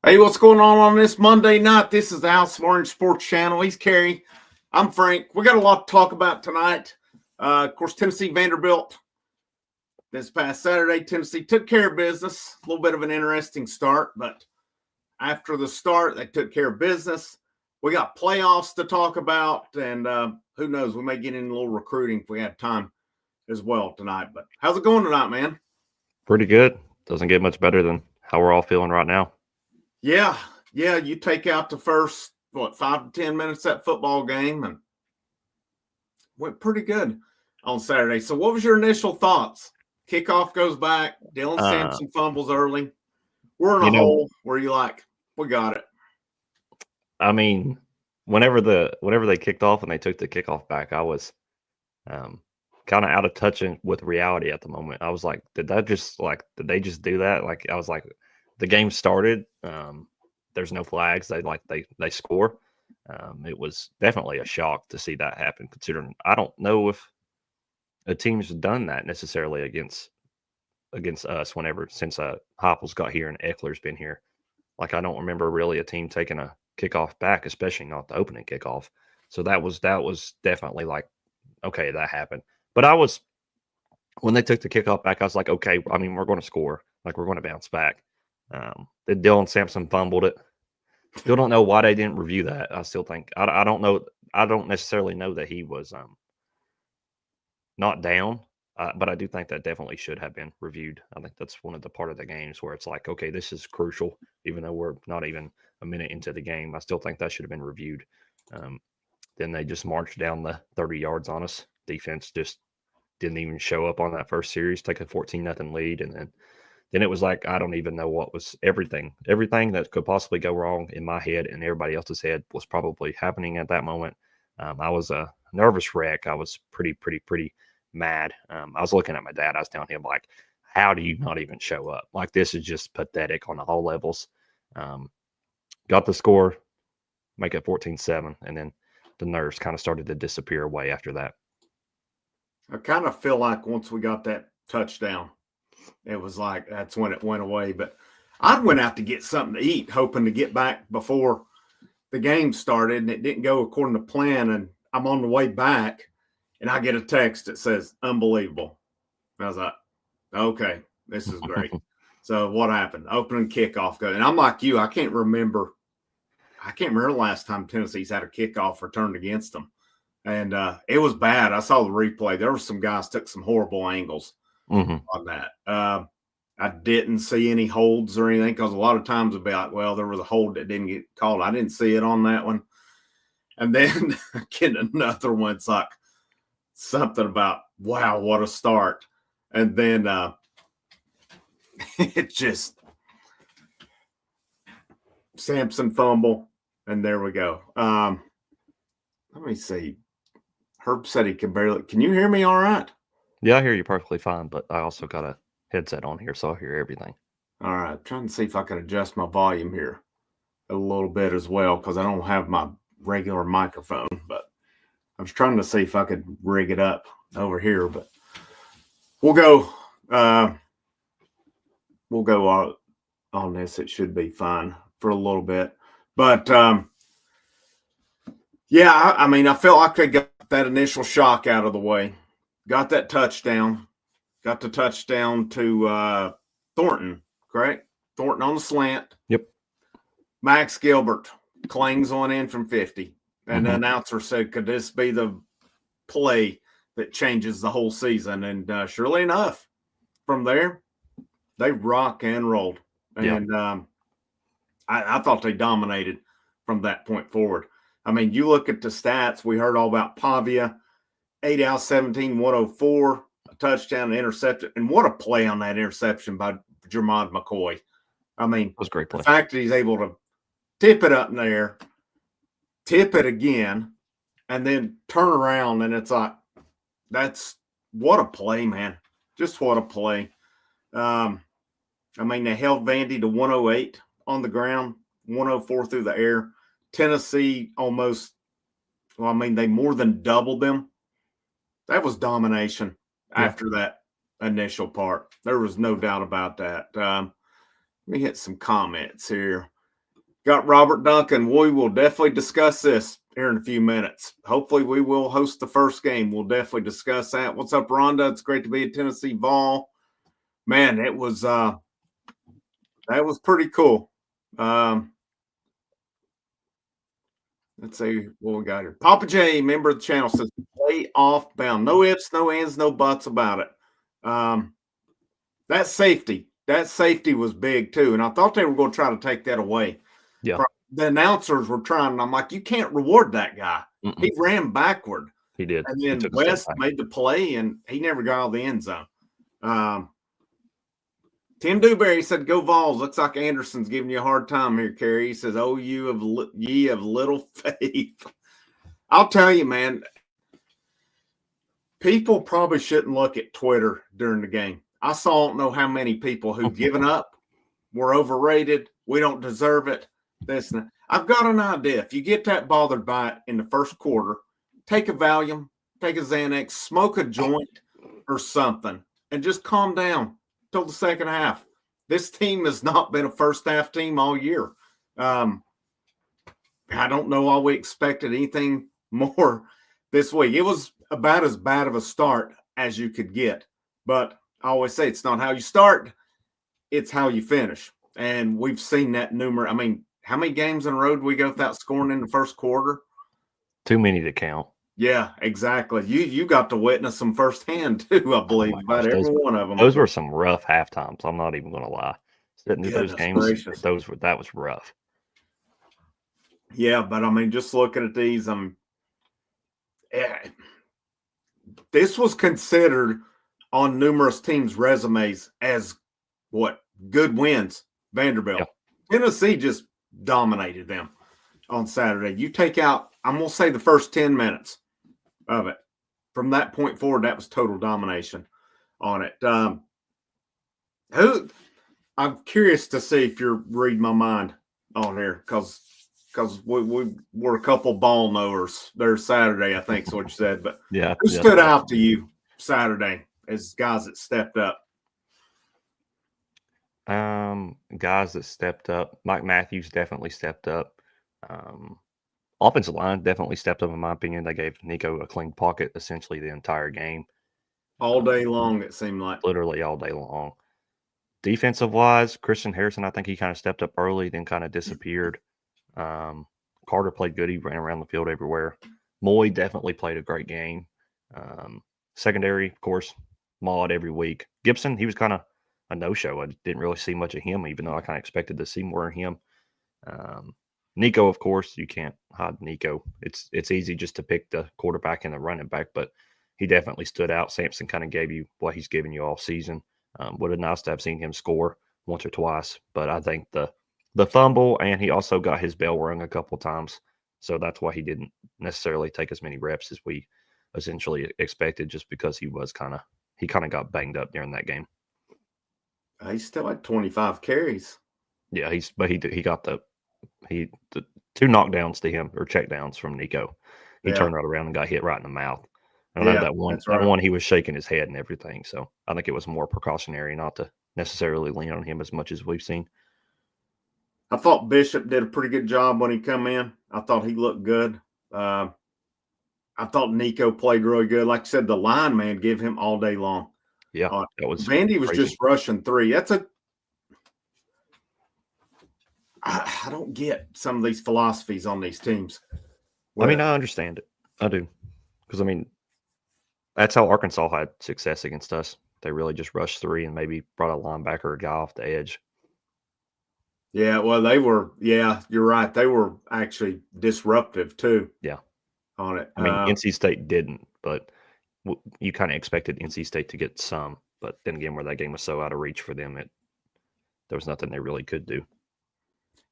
Hey, what's going on this Monday night? This is the House of Orange Sports Channel. He's Kerry. I'm Frank. We got a lot to talk about tonight. Of course, Tennessee Vanderbilt. This past Saturday, Tennessee took care of business. A little bit of an interesting start, but after the start, they took care of business. We got playoffs to talk about, and who knows, we may get in a little recruiting if we have time as well tonight. But how's it going tonight, man? Pretty good. Doesn't get much better than how we're all feeling right now. Yeah. You take out the first, 5 to 10 minutes of that football game and went pretty good on Saturday. So what was your initial thoughts? Kickoff goes back. Dylan Sampson fumbles early. We're in a hole where you like, we got it. I mean, whenever they kicked off and they took the kickoff back, I was kind of out of touch with reality at the moment. I was like, did they just do that? Like, I was like, the game started. There's no flags. They score. It was definitely a shock to see that happen, considering I don't know if a team's done that necessarily against us since Heupel's got here and Eckler's been here. Like, I don't remember really a team taking a kickoff back, especially not the opening kickoff. So that was definitely like, okay, that happened. But when they took the kickoff back, I was like, okay, I mean, we're going to score. Like, we're going to bounce back. Dylan Sampson fumbled it. Still don't know why they didn't review that. I still think I don't know. I don't necessarily know that he was not down, but I do think that definitely should have been reviewed. I think that's one of the part of the games where it's like, okay, this is crucial, even though we're not even a minute into the game. I still think that should have been reviewed. Then they just marched down the 30 yards on us. Defense just didn't even show up on that first series, take a 14-0 lead, and then it was like, I don't even know what was everything that could possibly go wrong in my head and everybody else's head was probably happening at that moment. I was a nervous wreck. I was pretty mad. I was looking at my dad. I was telling him, like, how do you not even show up? Like, this is just pathetic on all levels. Got the score, make it 14-7, and then the nerves kind of started to disappear away after that. I kind of feel like once we got that touchdown, it was like that's when it went away. But I went out to get something to eat, hoping to get back before the game started, and it didn't go according to plan. And I'm on the way back, and I get a text that says, unbelievable. And I was like, okay, this is great. So what happened? Opening kickoff goes. And I'm like you, I can't remember the last time Tennessee's had a kickoff returned against them. And it was bad. I saw the replay. There were some guys took some horrible angles on that. I didn't see any holds or anything because a lot of times it'd be like, well, there was a hold that didn't get called. I didn't see it on that one. And then again, another one's like something about, wow, what a start. And then it just Sampson fumble, and there we go. Let me see. Herb said he can barely. Can you hear me all right? Yeah, I hear you perfectly fine, but I also got a headset on here, so I'll hear everything. All right. Trying to see if I can adjust my volume here a little bit as well because I don't have my regular microphone, but I was trying to see if I could rig it up over here, but we'll go on this. It should be fine for a little bit. But yeah, I mean, I felt like they got that initial shock out of the way. Got that touchdown. Got the touchdown to Thornton, correct? Thornton on the slant. Yep. Max Gilbert clangs on in from 50. And the announcer said, could this be the play that changes the whole season? And surely enough, from there, they rock and rolled. And I thought they dominated from that point forward. I mean, you look at the stats. We heard all about Pavia, 8 out of 17, 104, a touchdown, an interception. And what a play on that interception by Jermond McCoy. I mean, that was a great play. The fact that he's able to tip it up in there, tip it again, and then turn around, and it's like, that's what a play, man. Just what a play. I mean, they held Vandy to 108 on the ground, 104 through the air. Tennessee almost, they more than doubled them. That was domination after that initial part. There was no doubt about that. Let me hit some comments here. Got Robert Duncan. We will definitely discuss this here in a few minutes. Hopefully, we will host the first game. We'll definitely discuss that. What's up, Rhonda? It's great to be at Tennessee Vol. Man, it was that was pretty cool. Let's see what we got here. Papa J, member of the channel, says play off bound. No ifs, no ands, no buts about it. That safety was big too. And I thought they were going to try to take that away. Yeah. The announcers were trying, and I'm like, you can't reward that guy. Mm-mm. He ran backward. He did. And then West made the play, and he never got out of the end zone. Tim Dewberry said, "Go Vols." Looks like Anderson's giving you a hard time here, Kerry. He says, "Oh, ye of little faith." I'll tell you, man. People probably shouldn't look at Twitter during the game. I saw don't know how many people who've given up, were overrated, we don't deserve it. This and that. I've got an idea. If you get that bothered by it in the first quarter, take a Valium, take a Xanax, smoke a joint or something, and just calm down till the second half. This team has not been a first half team all year. I don't know why we expected anything more this week. It was about as bad of a start as you could get. But I always say it's not how you start, it's how you finish. And we've seen that numerous. I mean, how many games in a row do we go without scoring in the first quarter? Too many to count. Yeah, exactly. You got to witness them firsthand too, I believe. About every one of them. Those were some rough half times. I'm not even going to lie. Sitting through those games, gracious. that was rough. Yeah, but I mean, just looking at these, this was considered on numerous teams' resumes as what good wins. Vanderbilt, Yeah. Tennessee just dominated them on Saturday. You take out, I'm gonna say the first 10 minutes of it. From that point forward, that was total domination on it. I'm curious to see if you're reading my mind on here because we were a couple ball knowers there Saturday, I think is what you said. But yeah, who stood out to you Saturday as guys that stepped up? Guys that stepped up. Mike Matthews definitely stepped up. Offensive line definitely stepped up, in my opinion. They gave Nico a clean pocket essentially the entire game. All day long, it seemed like. Literally all day long. Defensive wise, Christian Harrison, I think he kind of stepped up early, then kind of disappeared. Carter played good. He ran around the field everywhere. Moy definitely played a great game. Secondary, of course, Maud every week. Gibson, he was kind of a no-show. I didn't really see much of him, even though I kind of expected to see more of him. Nico, of course, you can't hide Nico. It's easy just to pick the quarterback and the running back, but he definitely stood out. Sampson kind of gave you what he's given you all season. Would have nice to have seen him score once or twice, but I think the fumble, and he also got his bell rung a couple times, so that's why he didn't necessarily take as many reps as we essentially expected, just because he kind of got banged up during that game. He still had 25 carries. Yeah, he got the two knockdowns to him, or checkdowns from Nico. He turned right around and got hit right in the mouth. And that one he was shaking his head and everything. So I think it was more precautionary not to necessarily lean on him as much as we've seen. I thought Bishop did a pretty good job when he come in. I thought he looked good. I thought Nico played really good. Like I said, the line man gave him all day long. Yeah, that was Vandy was crazy. Just rushing three. I don't get some of these philosophies on these teams. I mean, I understand it. I do. Because, I mean, that's how Arkansas had success against us. They really just rushed three and maybe brought a linebacker or a guy off the edge. Yeah, well, they were. Yeah, you're right. They were actually disruptive too. Yeah, on it. I mean, NC State didn't, but you kind of expected NC State to get some. But then again, where that game was so out of reach for them, there was nothing they really could do.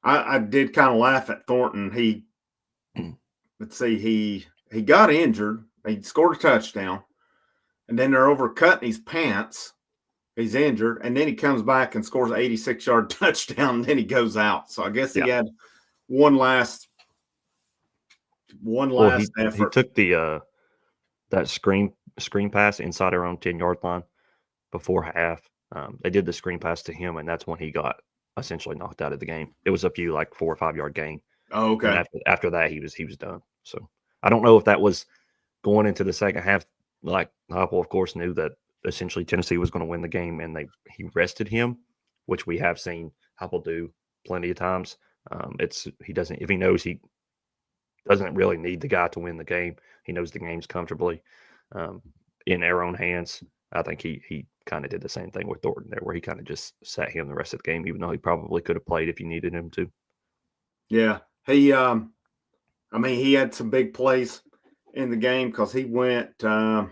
I did kind of laugh at Thornton. Let's see, he got injured. He scored a touchdown, and then they're overcutting his pants. He's injured, and then he comes back and scores an 86-yard touchdown, and then he goes out. So I guess he had one last effort. He took that screen pass inside our own 10-yard line before half. They did the screen pass to him, and that's when he got essentially knocked out of the game. It was a few like 4 or 5 yard gain. Oh, And okay. after that, he was done. So I don't know if that was going into the second half. Like Heupel, of course, knew that essentially Tennessee was going to win the game, and he rested him, which we have seen Heupel do plenty of times. He doesn't, if he knows he doesn't really need the guy to win the game. He knows the game's comfortably in their own hands. I think he kind of did the same thing with Thornton there, where he kind of just sat him the rest of the game, even though he probably could have played if you needed him to. Yeah. He had some big plays in the game because he went 3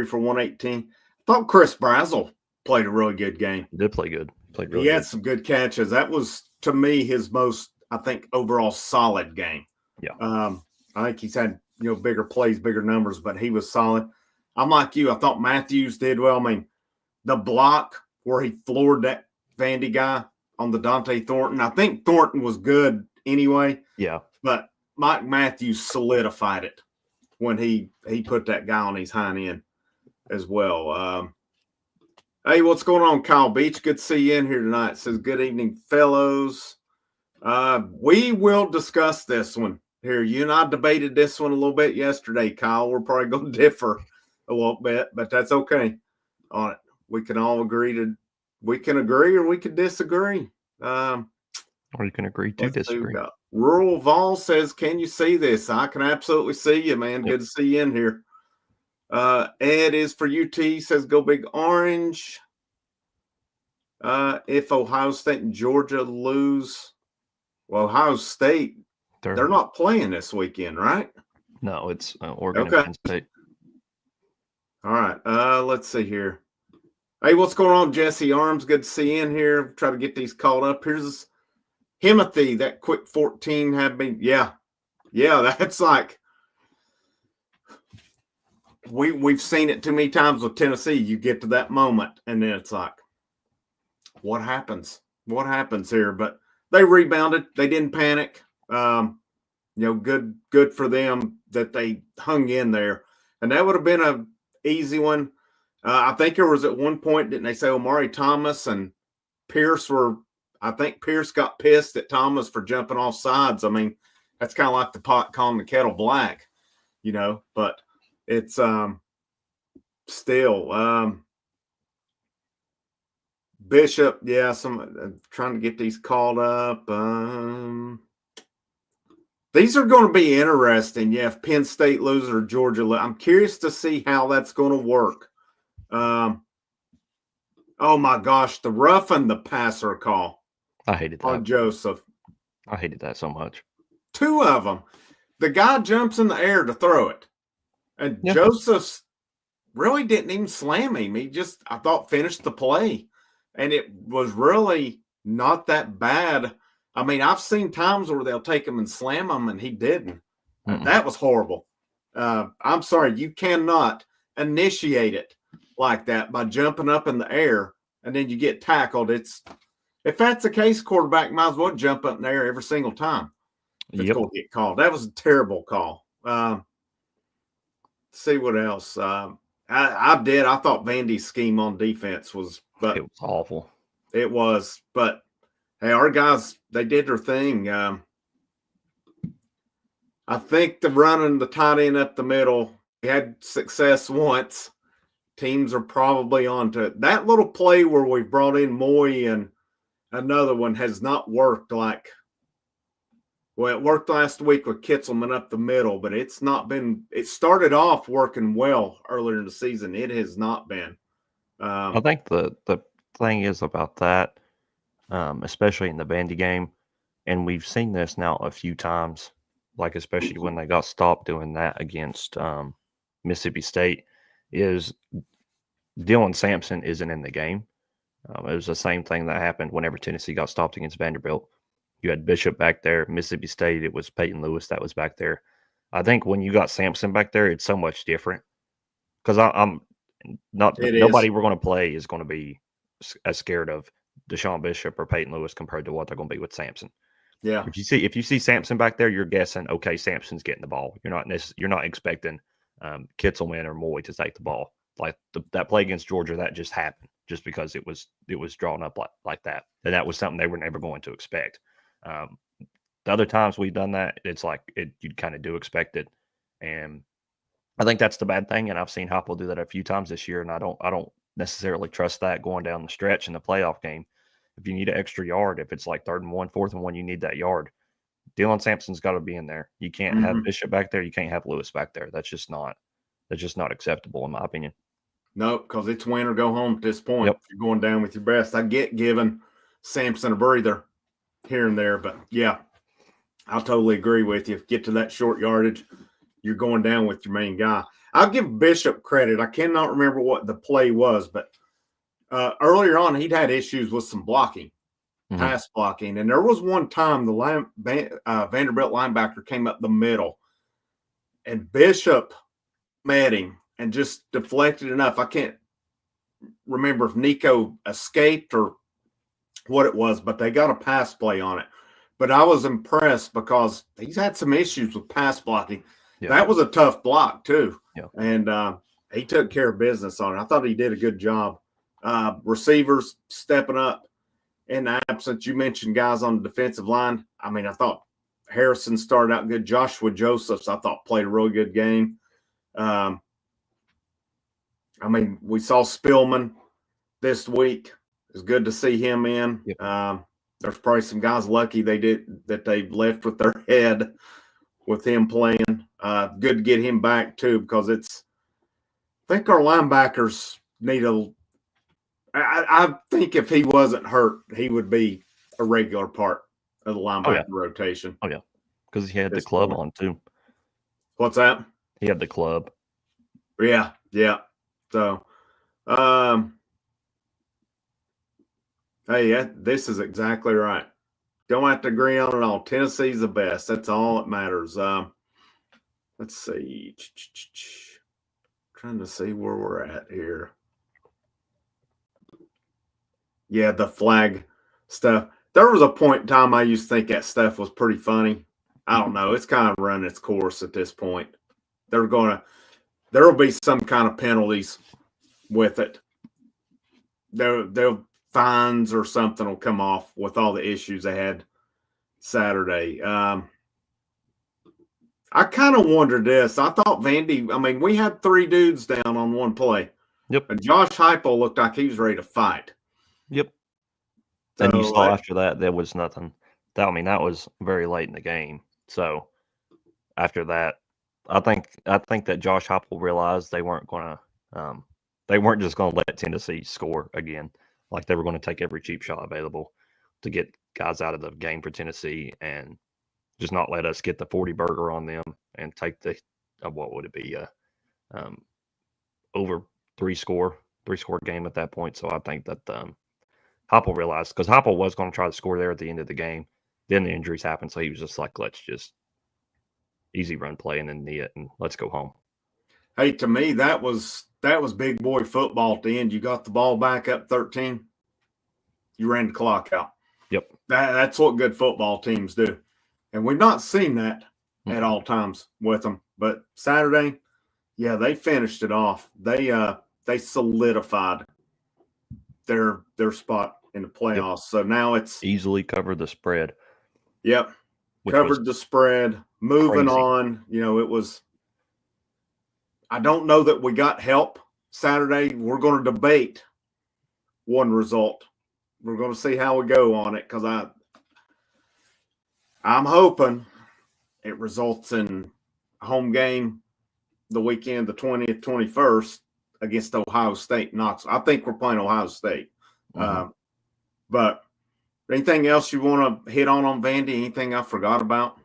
for 118. I thought Chris Brazel played a really good game. He did play good. Played really He had good. some good catches. That was, to me, his most, I think, overall solid game. Yeah. I think he's had, bigger plays, bigger numbers, but he was solid. I'm like you. I thought Matthews did well. I mean, the block where he floored that Vandy guy on the Dante Thornton. I think Thornton was good anyway. Yeah. But Mike Matthews solidified it when he put that guy on his hind end as well. Hey, what's going on, Kyle Beach? Good to see you in here tonight. It says, good evening, fellows. We will discuss this one here. You and I debated this one a little bit yesterday, Kyle. We're probably going to differ a little bit, but that's okay on it. We can all agree or we can disagree. Or you can agree to disagree. Rural Vol says, can you see this? I can absolutely see you, man. Yep. Good to see you in here. Ed is for UT, says go Big Orange. If Ohio State and Georgia lose, well, Ohio State, they're not playing this weekend, right? No, it's Oregon and Penn State. All right. Let's see here. Hey, what's going on, Jesse Arms? Good to see you in here. Try to get these called up. Here's Himothy, that quick 14 have been, yeah, that's like we've seen it too many times with Tennessee. You get to that moment, and then it's like, what happens? What happens here? But they rebounded. They didn't panic. Good for them that they hung in there, and that would have been an easy one. I think there was at one point, didn't they say Omari Thomas and Pierce were? I think Pierce got pissed at Thomas for jumping off sides. I mean, that's kind of like the pot calling the kettle black, but it's still Bishop. Yeah, trying to get these called up. These are going to be interesting. Yeah, if Penn State loses or Georgia loses, I'm curious to see how that's going to work. Oh my gosh, the roughing the passer call. I hated that. On Joseph. I hated that so much. 2 of them. The guy jumps in the air to throw it. And Joseph really didn't even slam him. He just, I thought, finished the play. And it was really not that bad. I mean, I've seen times where they'll take him and slam him, and he didn't. That was horrible. I'm sorry, you cannot initiate it like that by jumping up in the air, and then you get tackled. If that's the case, quarterback might as well jump up in the air every single time. It's going to get called. That was a terrible call. See what else. I thought Vandy's scheme on defense was, but it was awful. It was, but hey, our guys, they did their thing. I think the running the tight end up the middle, we had success once. Teams are probably on to it. That little play where we brought in Moy and another one has not worked it worked last week with Kitzelman up the middle, but it started off working well earlier in the season. It has not been. I think the thing is about that, especially in the Vandy game, and we've seen this now a few times, like especially when they got stopped doing that against Mississippi State, is Dylan Sampson isn't in the game. It was the same thing that happened whenever Tennessee got stopped against Vanderbilt. You had Bishop back there. Mississippi State, it was Peyton Lewis that was back there. I think when you got Sampson back there, it's so much different. Because I'm not nobody we're going to play is going to be as scared of Deshaun Bishop or Peyton Lewis compared to what they're going to be with Sampson. Yeah. If you see Sampson back there, you're guessing, okay, Sampson's getting the ball. You're not expecting Kitzelman or Moy to take the ball. Like that play against Georgia, that just happened. just because it was drawn up like that, and that was something they were never going to expect. The other times we've done that, it's like you kind of do expect it, and I think that's the bad thing. And I've seen Heupel do that a few times this year, and I don't necessarily trust that going down the stretch in the playoff game. If you need an extra yard, if it's like 3rd and 1, 4th and 1, you need that yard. Dylan Sampson's got to be in there. You can't have Bishop back there. You can't have Lewis back there. That's just not acceptable in my opinion. No, because it's win or go home at this point. Yep. You're going down with your best. I get giving Sampson a breather here and there, but yeah, I totally agree with you. Get to that short yardage, you're going down with your main guy. I'll give Bishop credit. I cannot remember what the play was, but earlier on, he'd had issues with some blocking, pass blocking. And there was one time the Vanderbilt linebacker came up the middle, and Bishop met him and just deflected enough. I can't remember if Nico escaped or what it was, but they got a pass play on it. But I was impressed because he's had some issues with pass blocking. Yeah. That was a tough block too. Yeah. And he took care of business on it. I thought he did a good job. Receivers stepping up in the absence. You mentioned guys on the defensive line. I mean, I thought Harrison started out good. Joshua Josephs, I thought, played a really good game. I mean, we saw Spillman this week. It's good to see him in. Yep. There's probably some guys lucky they left with their head with him playing. Good to get him back too, because I think our linebackers need I think if he wasn't hurt, he would be a regular part of the linebacker rotation. Oh yeah, because he had the club on too. What's that? He had the club. Yeah. So, hey, this is exactly right. Don't have to agree on it all. Tennessee's the best. That's all that matters. Let's see. Trying to see where we're at here. Yeah, the flag stuff. There was a point in time I used to think that stuff was pretty funny. I don't know. It's kind of run its course at this point. There will be some kind of penalties with it. They'll fines or something will come off with all the issues they had Saturday. I kind of wondered this. I thought Vandy, I mean, we had 3 dudes down on one play. Yep. And Josh Heupel looked like he was ready to fight. Yep. And you saw after that, there was nothing. That was very late in the game. So after that, I think that Josh Heupel realized they weren't just going to let Tennessee score again. Like they were going to take every cheap shot available to get guys out of the game for Tennessee and just not let us get the 40 burger on them and take the what would it be over 3-score game at that point. So I think that Heupel realized, because Heupel was going to try to score there at the end of the game. Then the injuries happened, so he was just like, let's just easy run play and then knee it and let's go home. Hey, to me, that was big boy football at the end. You got the ball back up 13. You ran the clock out. Yep. That's what good football teams do. And we've not seen that at all times with them. But Saturday, yeah, they finished it off. They solidified their spot in the playoffs. Yep. So now it's easily covered the spread. Yep. Covered the spread. Moving crazy. On. You know, it was – I don't know that we got help Saturday. We're going to debate one result. We're going to see how we go on it, because I'm hoping it results in a home game the weekend, the 20th, 21st, against Ohio State. I think we're playing Ohio State. Mm-hmm. But anything else you want to hit on Vandy? Anything I forgot about?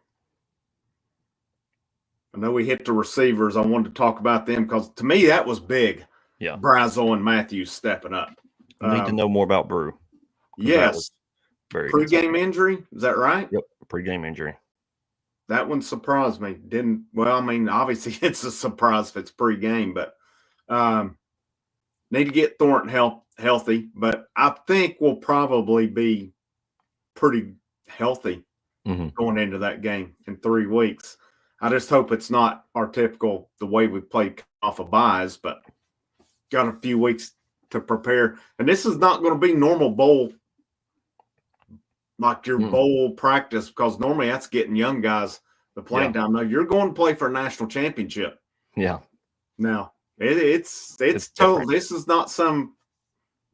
I know we hit the receivers. I wanted to talk about them because to me that was big. Yeah. Brazel and Matthews stepping up. I need to know more about Brew. Yes. Pre-game injury. Is that right? Yep. Pre-game injury. That one surprised me. Obviously it's a surprise if it's pre-game, but need to get Thornton healthy. But I think we'll probably be pretty healthy going into that game in 3 weeks. I just hope it's not our typical, the way we played off of buys, but got a few weeks to prepare. And this is not going to be normal bowl, like your bowl practice, because normally that's getting young guys the playing time. Now you're going to play for a national championship. Yeah. Now it's total. Different. This is not some.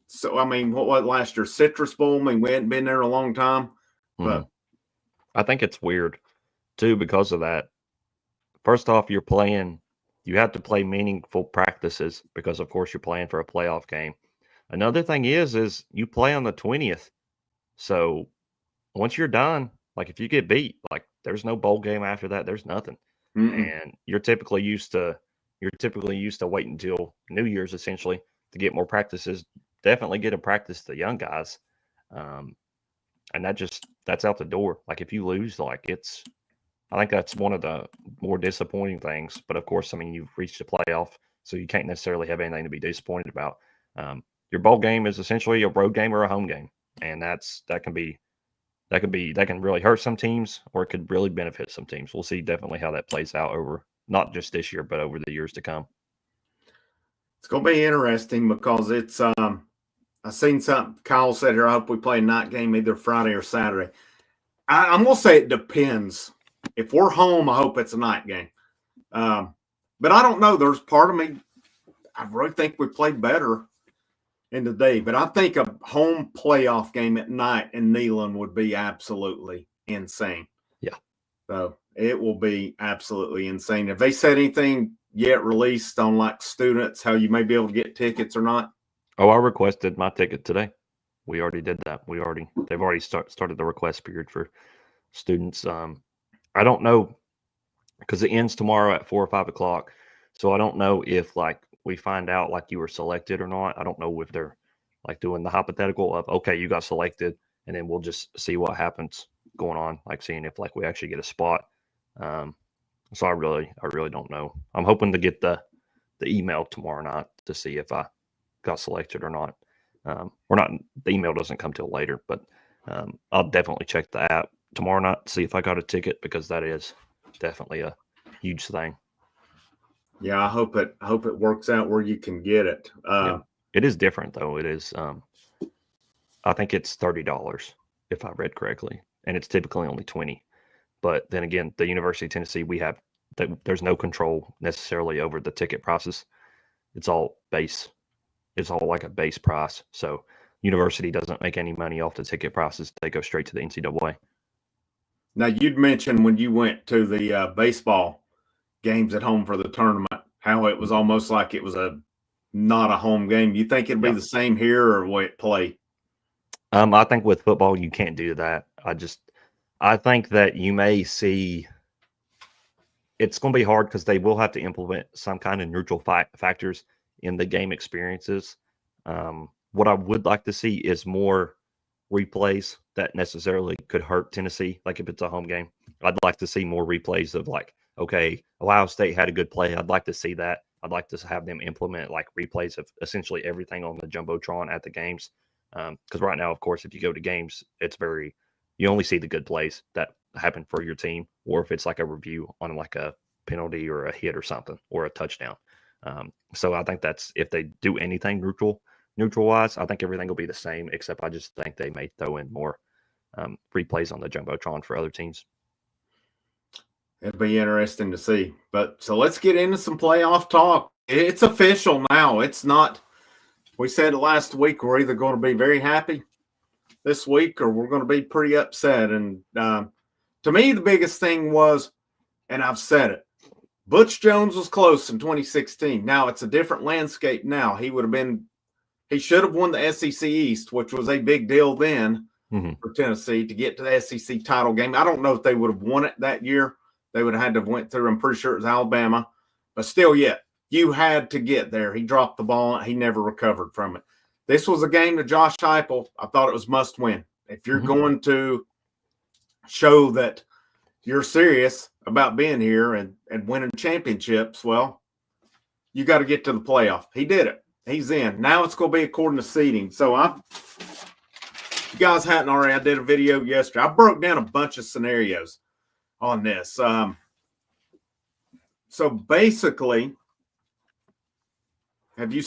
So I mean, what was last year? Citrus Bowl. I mean, we hadn't been there a long time, but I think it's weird too because of that. First off, you have to play meaningful practices because, of course, you're playing for a playoff game. Another thing is you play on the 20th. So once you're done, like if you get beat, like there's no bowl game after that. There's nothing. And you're typically used to waiting until New Year's essentially to get more practices. Definitely get a practice the young guys. And that's out the door. Like if you lose, I think that's one of the more disappointing things. But of course, I mean, you've reached the playoff, so you can't necessarily have anything to be disappointed about. Your bowl game is essentially a road game or a home game, and that can really hurt some teams, or it could really benefit some teams. We'll see definitely how that plays out over not just this year, but over the years to come. It's going to be interesting because it's. I seen something Kyle said here. I hope we play a night game either Friday or Saturday. I'm going to say it depends. If we're home, I hope it's a night game. But I don't know. There's part of me, I really think we played better in the day. But I think a home playoff game at night in Neyland would be absolutely insane. Yeah. So it will be absolutely insane. Have they said anything yet released on like students, how you may be able to get tickets or not? Oh, I requested my ticket today. We already did that. They've already started the request period for students. I don't know because it ends tomorrow at 4 or 5 o'clock. So I don't know if like we find out like you were selected or not. I don't know if they're like doing the hypothetical of, okay, you got selected, and then we'll just see what happens going on, like seeing if like we actually get a spot. So I really don't know. I'm hoping to get the email tomorrow night to see if I got selected or not. Or not. The email doesn't come till later, but I'll definitely check the app tomorrow night to see if I got a ticket, because that is definitely a huge thing. Yeah, I hope it works out where you can get it. Yeah. It is different though. It is. I think it's $30 if I read correctly, and it's typically only 20. But then again, the University of Tennessee, there's no control necessarily over the ticket prices. It's all base. It's all like a base price. So university doesn't make any money off the ticket prices. They go straight to the NCAA. Now, you'd mentioned when you went to the baseball games at home for the tournament, how it was almost like it was not a home game. You think it'd be the same here, or will it play? I think with football, you can't do that. I think that you may see it's going to be hard because they will have to implement some kind of neutral factors in the game experiences. What I would like to see is more replays that necessarily could hurt Tennessee. Like if it's a home game, I'd like to see more replays of like, okay, Ohio State had a good play. I'd like to see that. I'd like to have them implement like replays of essentially everything on the Jumbotron at the games. Because right now, of course, if you go to games, you only see the good plays that happen for your team, or if it's like a review on like a penalty or a hit or something or a touchdown. So I think that's, if they do anything neutral wise, I think everything will be the same, except I just think they may throw in more replays on the Jumbotron for other teams. It'll be interesting to see. But so let's get into some playoff talk. It's official now. It's not, we said last week, we're either going to be very happy this week or we're going to be pretty upset. And to me, the biggest thing was, and I've said it, Butch Jones was close in 2016. Now it's a different landscape now. He should have won the SEC East, which was a big deal then for Tennessee to get to the SEC title game. I don't know if they would have won it that year. They would have had to have went through. I'm pretty sure it was Alabama. But still, you had to get there. He dropped the ball. He never recovered from it. This was a game to Josh Heupel. I thought it was must win. If you're going to show that you're serious about being here and winning championships, well, you got to get to the playoff. He did it. He's in. Now it's going to be according to seeding. So you guys hadn't already, I did a video yesterday. I broke down a bunch of scenarios on this. So basically, have you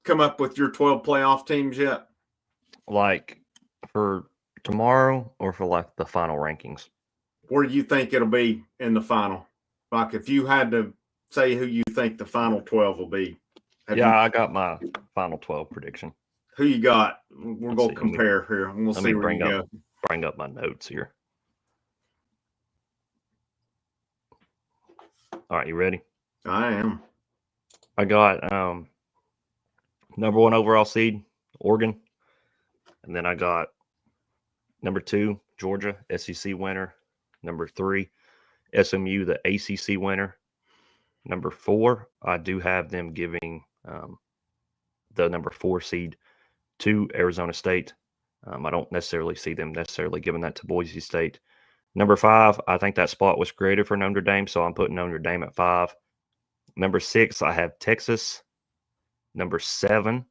come up with your 12 playoff teams yet? Like for tomorrow or for like the final rankings? Where do you think it'll be in the final? Like if you had to say who you think the final 12 will be. I got my final 12 prediction. Who you got? We're going to compare here. And we'll see where you go. Bring up my notes here. All right, you ready? I am. I got number 1 overall seed, Oregon. And then I got number 2, Georgia, SEC winner. Number 3, SMU, the ACC winner. Number 4, I do have them giving the number 4 seed to Arizona State. I don't necessarily see them giving that to Boise State. Number 5, I think that spot was created for Notre Dame, so I'm putting Notre Dame at 5. Number 6, I have Texas. Number 7,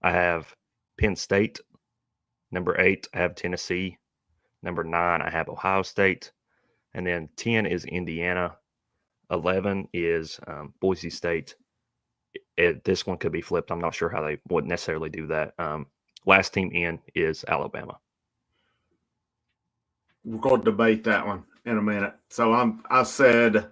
I have Penn State. Number 8, I have Tennessee. Number 9, I have Ohio State. And then 10 is Indiana. 11 is Boise State. This one could be flipped. I'm not sure how they would necessarily do that. Last team in is Alabama. We're going to debate that one in a minute. So I said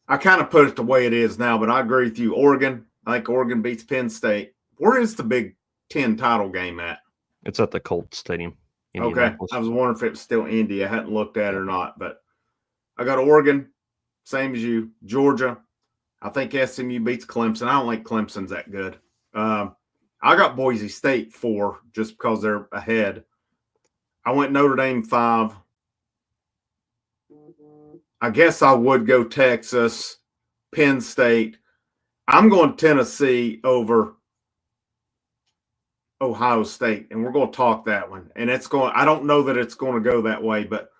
I kind of put it the way it is now, but I agree with you. Oregon, I think Oregon beats Penn State. Where is the Big Ten title game at? It's at the Colt Stadium. Okay. I was wondering if it was still Indy. I hadn't looked at it or not, but I got Oregon, same as you. Georgia, I think SMU beats Clemson. I don't think Clemson's that good. I got Boise State 4 just because they're ahead. I went Notre Dame 5. I guess I would go Texas, Penn State. I'm going Tennessee over Ohio State, and we're going to talk that one. And I don't know that it's going to go that way, but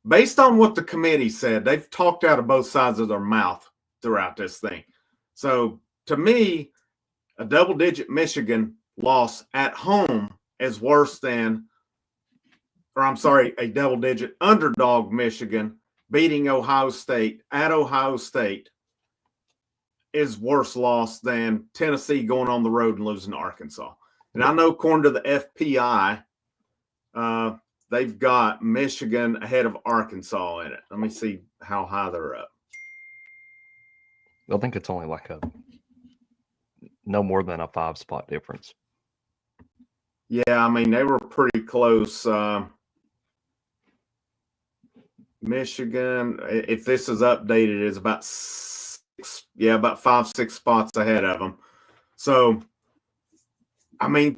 based on what the committee said, they've talked out of both sides of their mouth throughout this thing. So to me, a double-digit Michigan loss at home is worse than, a double-digit underdog Michigan beating Ohio State at Ohio State is worse loss than Tennessee going on the road and losing to Arkansas. And I know according to the FPI, they've got Michigan ahead of Arkansas in it. Let me see how high they're up. I think it's only like no more than a 5-spot difference. Yeah, I mean, they were pretty close. Michigan, if this is updated, is about 5-6 spots ahead of them. So, I mean,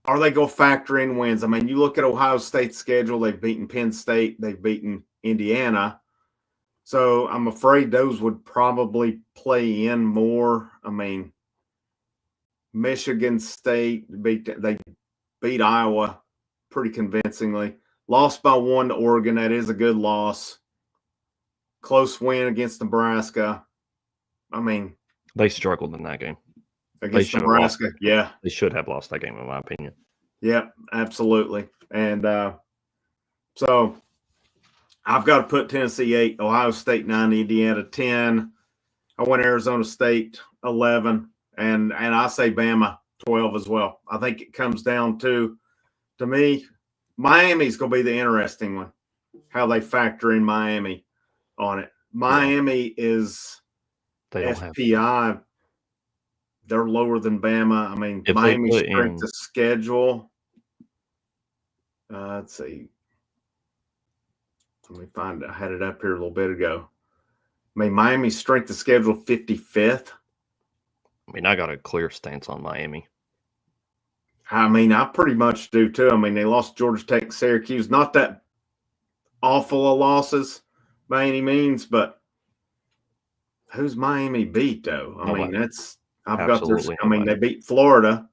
are they going to factor in wins? I mean, you look at Ohio State's schedule, they've beaten Penn State, they've beaten Indiana. So I'm afraid those would probably play in more. I mean, Michigan State, they beat Iowa pretty convincingly. Lost by 1 to Oregon. That is a good loss. Close win against Nebraska. I mean, they struggled in that game. Against Nebraska, yeah. They should have lost that game, in my opinion. Yeah, absolutely. And so I've got to put Tennessee 8, Ohio State 9, Indiana 10. I went Arizona State 11, and I say Bama 12 as well. I think it comes down to me, Miami's going to be the interesting one, how they factor in Miami on it. Miami is FPI. They're lower than Bama. I mean, Miami's strength of schedule. Let's see. Let me find it. I had it up here a little bit ago. I mean, Miami's strength of schedule 55th. I mean, I got a clear stance on Miami. I mean, I pretty much do too. I mean, they lost Georgia Tech, Syracuse. Not that awful of losses by any means, but who's Miami beat though? I mean, they beat Florida,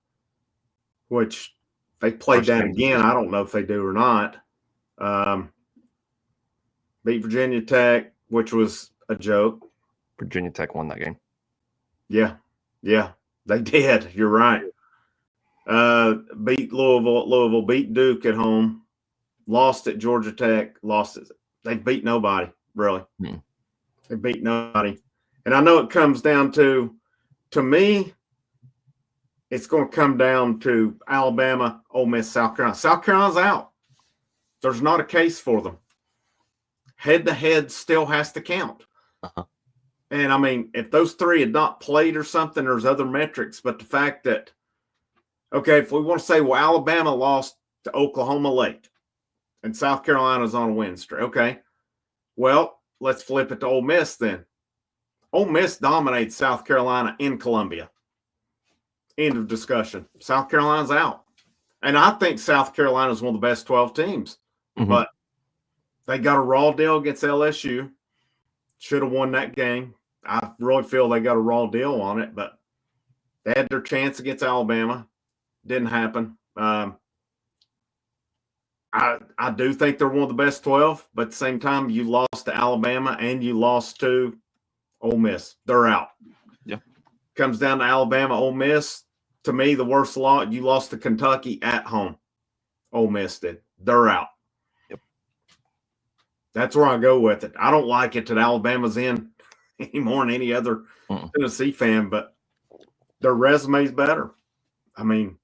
which they played that again. I don't know if they do or not. Beat Virginia Tech, which was a joke. Virginia Tech won that game. Yeah, they did. You're right. Beat Louisville. Louisville beat Duke at home. Lost at Georgia Tech. They beat nobody, really. They beat nobody. And I know it comes down to to me, it's going to come down to Alabama, Ole Miss, South Carolina. South Carolina's out. There's not a case for them. Head-to-head still has to count. Uh-huh. And, I mean, if those three had not played or something, there's other metrics. But the fact that, okay, if we want to say, well, Alabama lost to Oklahoma late and South Carolina's on a win streak. Okay, well, let's flip it to Ole Miss then. Ole Miss dominates South Carolina in Columbia. End of discussion. South Carolina's out. And I think South Carolina is one of the best 12 teams. Mm-hmm. But they got a raw deal against LSU. Should have won that game. I really feel they got a raw deal on it, but they had their chance against Alabama. Didn't happen. I do think they're one of the best 12, but at the same time, you lost to Alabama and you lost to Ole Miss. They're out. Yeah. Comes down to Alabama, Ole Miss. To me, the worst lot, you lost to Kentucky at home. Ole Miss did. They're out. Yep. That's where I go with it. I don't like it that Alabama's in any more than any other Tennessee fan, but their resume's better. I mean,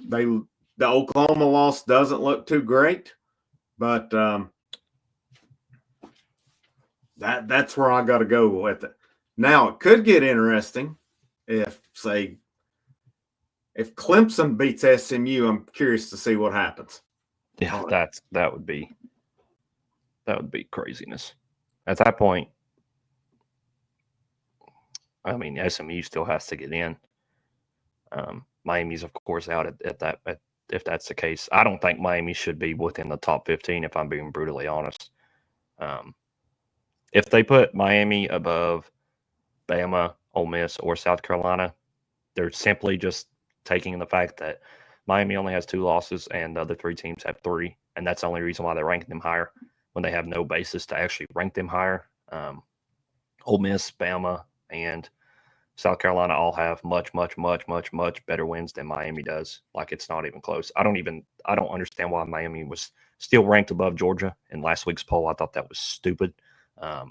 the Oklahoma loss doesn't look too great, but that's where I got to go with it. Now, it could get interesting if Clemson beats SMU. I'm curious to see what happens. Yeah, that would be craziness. At that point, I mean, SMU still has to get in. Miami's, of course, out at that. If that's the case, I don't think Miami should be within the top 15. If I'm being brutally honest, if they put Miami above Bama, Ole Miss, or South Carolina, they're simply just taking the fact that Miami only has 2 losses and the other 3 teams have 3, and that's the only reason why they're ranking them higher when they have no basis to actually rank them higher. Ole Miss, Bama, and South Carolina all have much better wins than Miami does. Like, it's not even close. I don't understand why Miami was still ranked above Georgia in last week's poll. I thought that was stupid. I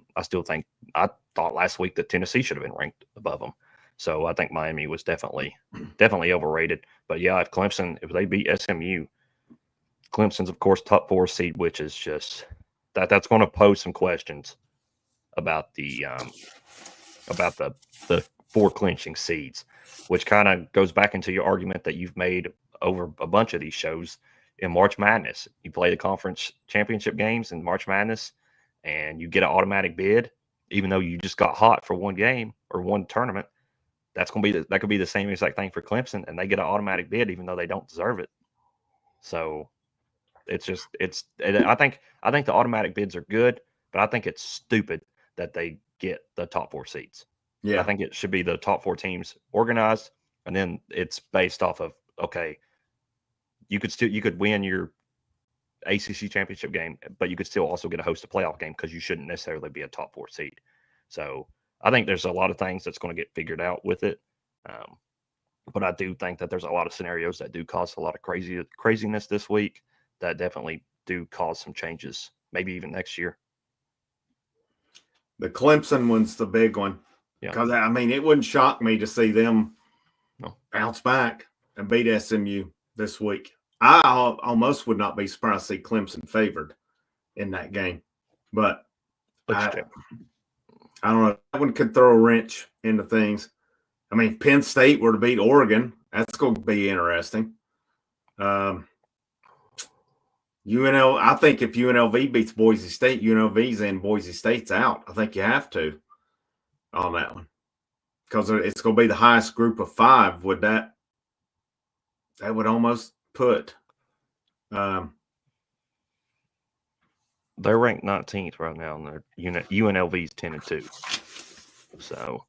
thought last week that Tennessee should have been ranked above them. So I think Miami was definitely overrated. But yeah, if they beat SMU, Clemson's of course top 4 seed, which is just that's going to pose some questions about the 4 clinching seeds, which kind of goes back into your argument that you've made over a bunch of these shows in March Madness. You play the conference championship games in March Madness, and you get an automatic bid, even though you just got hot for one game or one tournament. That could be the same exact thing for Clemson, and they get an automatic bid even though they don't deserve it. So I think the automatic bids are good, but I think it's stupid that they get the top 4 seeds. Yeah. I think it should be the top 4 teams organized, and then it's based off of, okay, you could win your ACC championship game, but you could still also get a host a playoff game because you shouldn't necessarily be a top 4 seed. So I think there's a lot of things that's going to get figured out with it. But I do think that there's a lot of scenarios that do cause a lot of craziness this week that definitely do cause some changes, maybe even next year. The Clemson one's the big one. Yeah. Because, I mean, it wouldn't shock me to see them bounce back and beat SMU this week. I almost would not be surprised to see Clemson favored in that game. But I don't know. That one could throw a wrench into things. I mean, if Penn State were to beat Oregon, that's going to be interesting. I think if UNLV beats Boise State, UNLV's in, Boise State's out. I think you have to on that one because it's going to be the highest group of 5. That would almost put they're ranked 19th right now, and UNLV's 10-2. So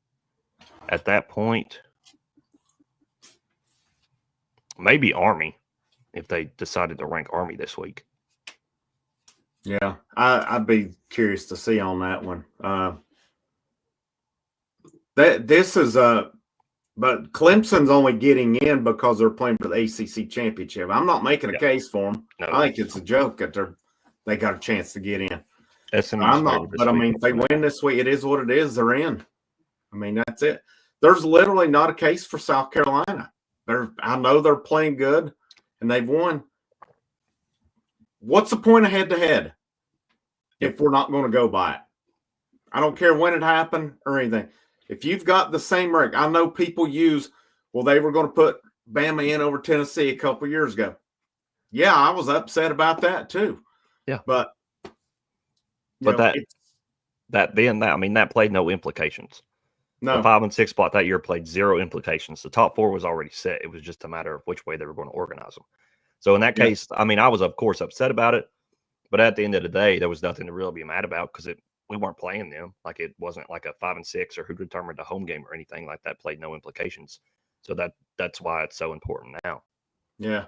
at that point, maybe Army if they decided to rank Army this week. Yeah, I'd be curious to see on that one. But Clemson's only getting in because they're playing for the ACC championship. I'm not making a case for them. No. I think it's a joke that they got a chance to get in. I'm not, but I mean, if they win this week, it is what it is. They're in. I mean, that's it. there's literally not a case for South Carolina. I know they're playing good and they've won. What's the point of head-to-head if we're not going to go by it? I don't care when it happened or anything. If you've got the same record, I know people they were going to put Bama in over Tennessee a couple years ago. Yeah, I was upset about that too. Yeah. But that played no implications. No. The 5 and 6 spot that year played zero implications. The top 4 was already set. It was just a matter of which way they were going to organize them. So in that case, I mean, I was of course upset about it, but at the end of the day, there was nothing to really be mad about because we weren't playing them. Like it wasn't like a 5 and 6 or who determined a home game or anything like that. Played no implications. So that's why it's so important now. Yeah,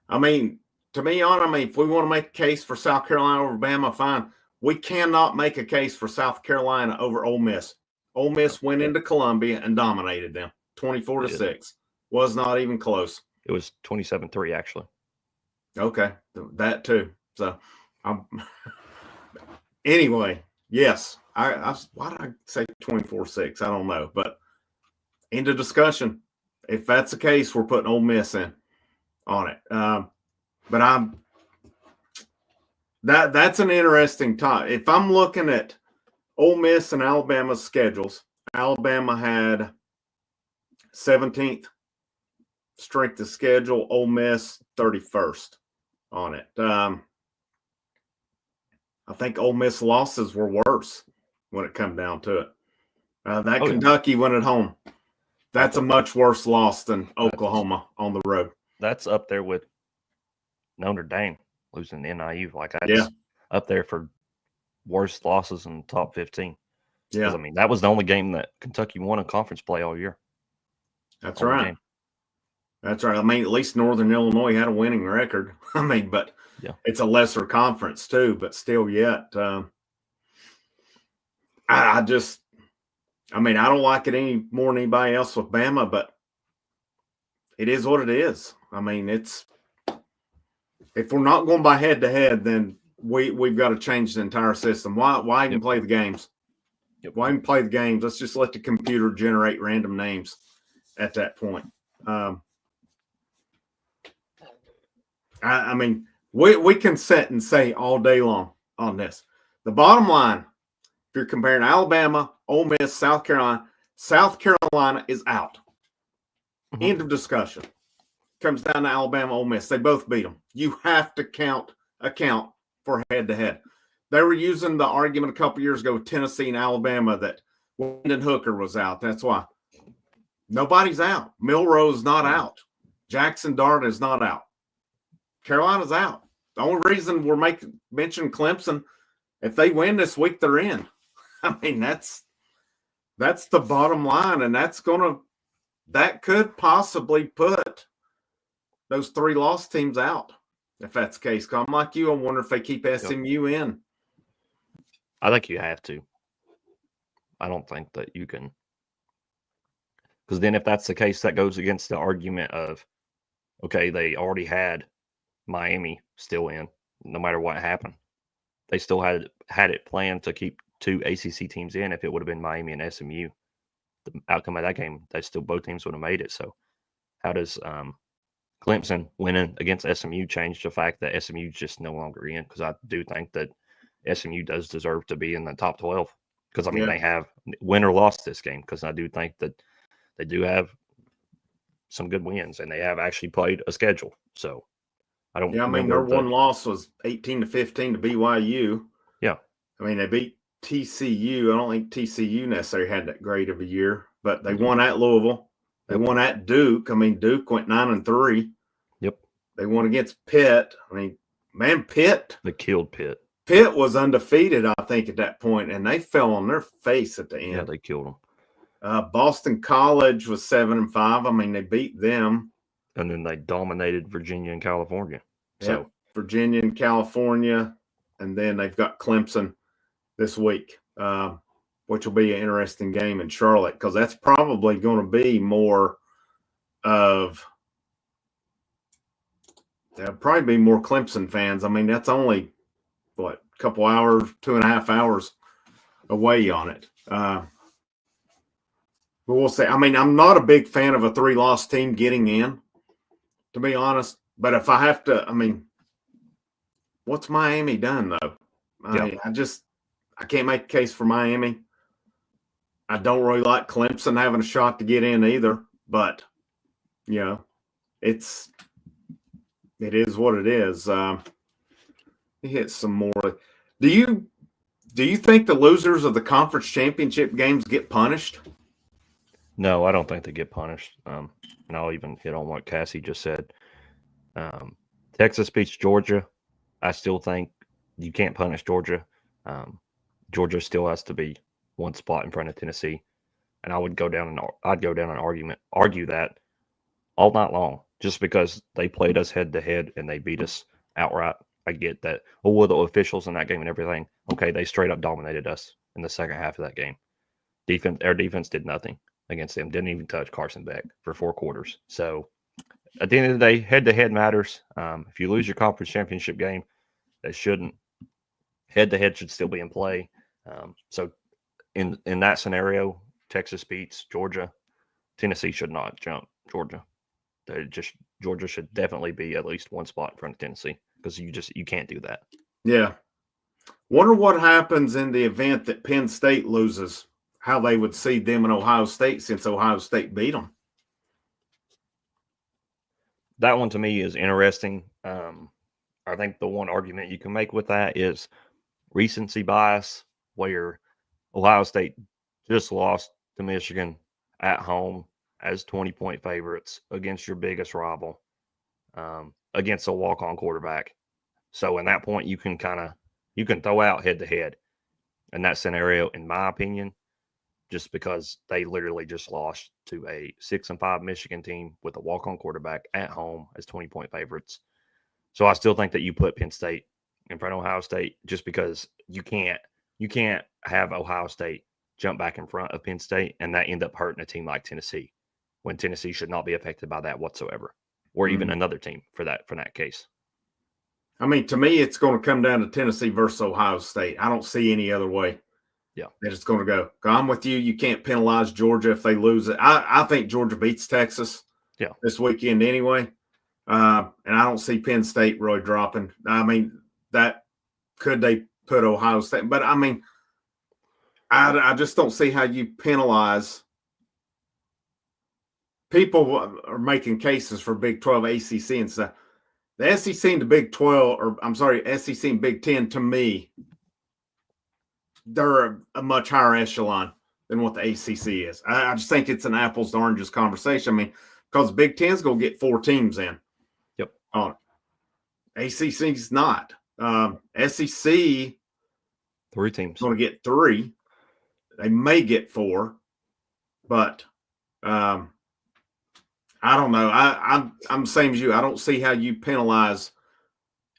I mean, to be honest, if we want to make a case for South Carolina over Bama, fine. We cannot make a case for South Carolina over Ole Miss. Ole Miss went into Columbia and dominated them 24-6. Was not even close. It was 27-3, actually. Okay, that too. So, anyway, yes. Why did I say 24-6? I don't know. But into discussion. If that's the case, we're putting Ole Miss in on it. But that's an interesting time. If I'm looking at Ole Miss and Alabama's schedules, Alabama had 17th strength of schedule, Ole Miss 31st on it. I think Ole Miss losses were worse when it come down to it. Kentucky went at home. That's a much worse loss than Oklahoma on the road. That's up there with Notre Dame losing to NIU. Like that's up there for worst losses in the top 15. Yeah. I mean, that was the only game that Kentucky won in conference play all year. That's right. Game. That's right. I mean, at least Northern Illinois had a winning record. I mean, but it's a lesser conference too, but still yet. I don't like it any more than anybody else with Bama, but it is what it is. I mean, if we're not going by head-to-head, then we've got to change the entire system. Why even play the games? Why even play the games? Let's just let the computer generate random names at that point. I mean, we can sit and say all day long on this. The bottom line, if you're comparing Alabama, Ole Miss, South Carolina is out. Mm-hmm. End of discussion. Comes down to Alabama, Ole Miss. They both beat them. You have to account for head-to-head. They were using the argument a couple years ago with Tennessee and Alabama that Wyndon Hooker was out. That's why. Nobody's out. Milroe's not out. Jackson Dart is not out. Carolina's out. The only reason we're mentioning Clemson, if they win this week, they're in. I mean, that's the bottom line, and that could possibly put those 3 loss teams out if that's the case. I'm like you. I wonder if they keep SMU in. I think you have to. I don't think that you can. Because then if that's the case, that goes against the argument of, okay, they already had Miami still in, no matter what happened. They still had it planned to keep 2 ACC teams in if it would have been Miami and SMU. The outcome of that game, both teams would have made it. So how does Clemson winning against SMU change the fact that SMU is just no longer in? Because I do think that SMU does deserve to be in the top 12. Because, I mean, they have win or lost this game. Because I do think that they do have some good wins, and they have actually played a schedule. So I don't. Yeah, I mean, their one loss was 18-15 to BYU. Yeah, I mean, they beat TCU. I don't think TCU necessarily had that great of a year, but they won at Louisville. They won at Duke. I mean, Duke went 9-3. Yep. They won against Pitt. I mean, man, Pitt. They killed Pitt. Pitt was undefeated, I think, at that point, and they fell on their face at the end. Yeah, they killed them. Boston College was 7-5. I mean, they beat them. And then they dominated Virginia and California. So Virginia and California, and then they've got Clemson this week, which will be an interesting game in Charlotte because that's probably going to be more of – there'll probably be more Clemson fans. I mean, that's only, a couple hours, 2.5 hours away on it. But we'll see. I mean, I'm not a big fan of a 3-loss team getting in, to be honest. But if I have to, I mean, what's Miami done though? Yeah. I can't make a case for Miami. I don't really like Clemson having a shot to get in either, but it is what it is. Hit some more. Do you think the losers of the conference championship games get punished? No, I don't think they get punished. And I'll even hit on what Cassie just said. Texas beats Georgia. I still think you can't punish Georgia. Georgia still has to be one spot in front of Tennessee, and I'd go down and argue that all night long, just because they played us head to head and they beat us outright. I get that. Well, were the officials in that game and everything? Okay, they straight up dominated us in the second half of that game. Our defense did nothing against them. Didn't even touch Carson Beck for 4 quarters. So at the end of the day, head to head matters. If you lose your conference championship game, they shouldn't. Head to head should still be in play. So in that scenario, Texas beats Georgia. Tennessee should not jump Georgia. Georgia should definitely be at least one spot in front of Tennessee, because you can't do that. Yeah. Wonder what happens in the event that Penn State loses, how they would see them in Ohio State since Ohio State beat them. That one to me is interesting. I think the one argument you can make with that is recency bias, where Ohio State just lost to Michigan at home as 20-point favorites against your biggest rival, against a walk-on quarterback. So in that point, you can throw out head to head in that scenario, in my opinion, just because they literally just lost to a 6-5 Michigan team with a walk-on quarterback at home as 20-point favorites. So I still think that you put Penn State in front of Ohio State, just because you can't have Ohio State jump back in front of Penn State and that end up hurting a team like Tennessee, when Tennessee should not be affected by that whatsoever, or even another team for that case. I mean, to me, it's going to come down to Tennessee versus Ohio State. I don't see any other way. Yeah, that it's going to go. I'm with you. You can't penalize Georgia if they lose it. I think Georgia beats Texas this weekend anyway. And I don't see Penn State really dropping. I mean, could they put Ohio State? But I mean, I just don't see how you penalize. People are making cases for Big 12, ACC, and stuff. The SEC and the Big 12, or I'm sorry, SEC and Big 10, to me, they're a much higher echelon than what the ACC is. I just think it's an apples to oranges conversation. I mean, because Big 10's going to get 4 teams in. Yep. ACC's not. SEC 3 teams. Going to get 3. They may get 4, but I don't know. I'm the same as you. I don't see how you penalize.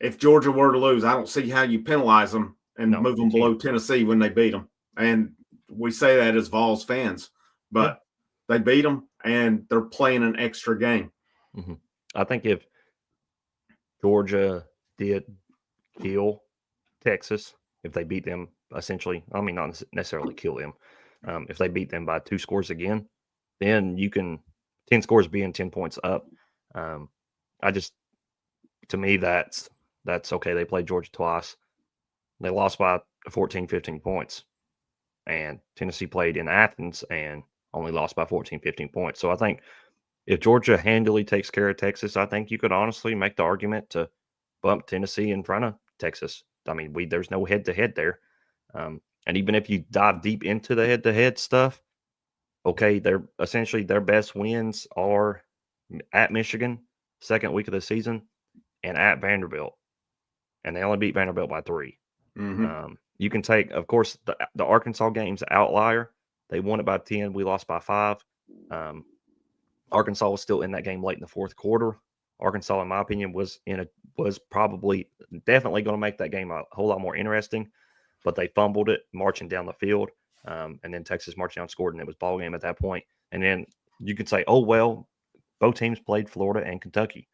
If Georgia were to lose, I don't see how you penalize them and move them below Tennessee when they beat them. And we say that as Vols fans, but they beat them and they're playing an extra game. Mm-hmm. I think if Georgia did kill Texas, if they beat them, essentially, I mean, not necessarily kill them, if they beat them by 2 scores again, then you can 10 scores being 10 points up. To me, that's okay. They played Georgia twice. They lost by 14, 15 points. And Tennessee played in Athens and only lost by 14, 15 points. So I think if Georgia handily takes care of Texas, I think you could honestly make the argument to bump Tennessee in front of Texas. I mean, there's no head-to-head there. And even if you dive deep into the head-to-head stuff, okay, essentially their best wins are at Michigan, second week of the season, and at Vanderbilt. And they only beat Vanderbilt by 3. Mm-hmm. You can take, of course, the Arkansas game's outlier. They won it by 10. We lost by 5. Arkansas was still in that game late in the fourth quarter. Arkansas, in my opinion, was probably definitely going to make that game a whole lot more interesting, but they fumbled it marching down the field. And then Texas marched down, scored, and it was ball game at that point. And then you could say, oh, well, both teams played Florida and Kentucky.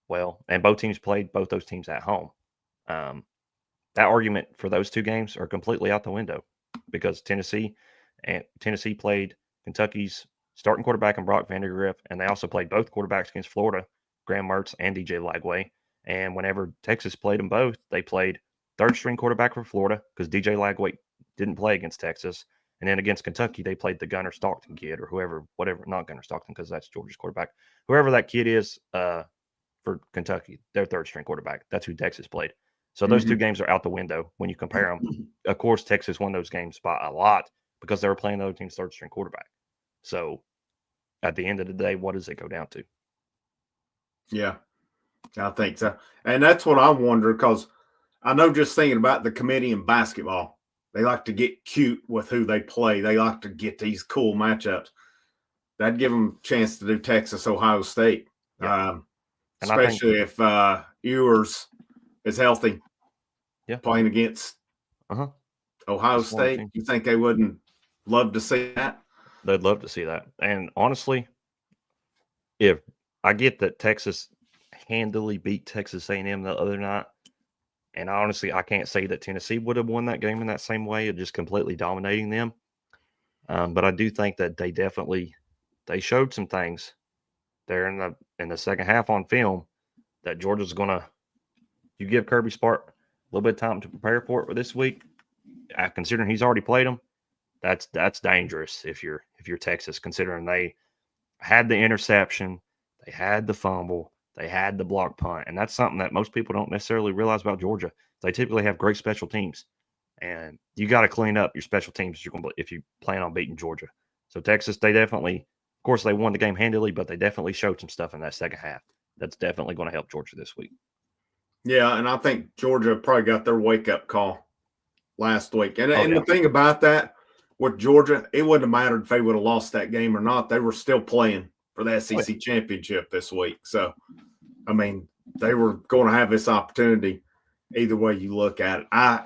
Well, and both teams played both those teams at home. That argument for those 2 games are completely out the window, because Tennessee played Kentucky's starting quarterback and Brock Vandergriff, and they also played both quarterbacks against Florida, Graham Mertz and DJ Lagway. And whenever Texas played them both, they played third string quarterback for Florida because DJ Lagway didn't play against Texas. And then against Kentucky, they played the Gunnar Stockton kid or whatever, not Gunnar Stockton because that's Georgia's quarterback. Whoever that kid is for Kentucky, their third string quarterback. That's who Texas played. So those two games are out the window when you compare them. Of course, Texas won those games by a lot because they were playing the other team's third string quarterback. So at the end of the day, what does it go down to? Yeah, I think so. And that's what I wonder because I know just thinking about the committee in basketball, they like to get cute with who they play. They like to get these cool matchups. That'd give them a chance to do Texas, Ohio State, especially if Ewers is healthy. Yeah, playing against Ohio State. You think they wouldn't love to see that? They'd love to see that. And honestly, if I get that Texas handily beat Texas A&M the other night, and honestly, I can't say that Tennessee would have won that game in that same way of just completely dominating them. But I do think that they showed some things there in the second half on film that Georgia's gonna. You give Kirby Smart a little bit of time to prepare for it this week. Considering he's already played them, that's dangerous if you're Texas. Considering they had the interception, they had the fumble, they had the block punt, and that's something that most people don't necessarily realize about Georgia. They typically have great special teams, and you got to clean up your special teams if you plan on beating Georgia. So Texas, they definitely, of course, they won the game handily, but they definitely showed some stuff in that second half. That's definitely going to help Georgia this week. Yeah, and I think Georgia probably got their wake-up call last week. And the thing about that, with Georgia, it wouldn't have mattered if they would have lost that game or not. They were still playing for the SEC championship this week. So, I mean, they were going to have this opportunity either way you look at it. I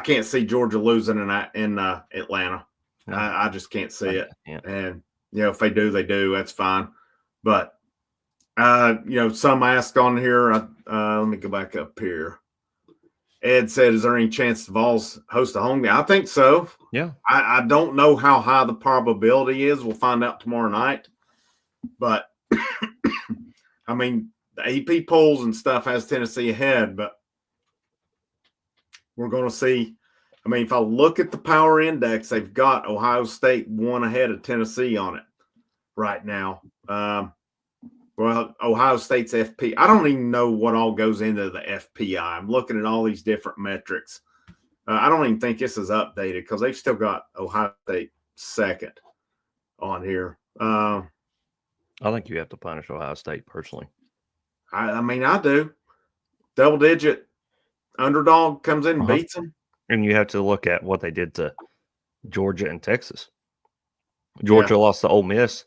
can't see Georgia losing in Atlanta. I just can't see it. Yeah. And, if they do, they do. That's fine. But, some asked on here, let me go back up here. Ed said, is there any chance the Vols host a home game? I think so. Yeah. I don't know how high the probability is. We'll find out tomorrow night. But, I mean, the AP polls and stuff has Tennessee ahead, but we're going to see. I mean, if I look at the power index, they've got Ohio State one ahead of Tennessee on it right now. Well, Ohio State's FP. I don't even know what all goes into the FPI. I'm looking at all these different metrics. I don't even think this is updated because they've still got Ohio State second on here. I think you have to punish Ohio State personally. I mean, I do. Double-digit underdog comes in and beats them. And you have to look at what they did to Georgia and Texas. Georgia lost to Ole Miss.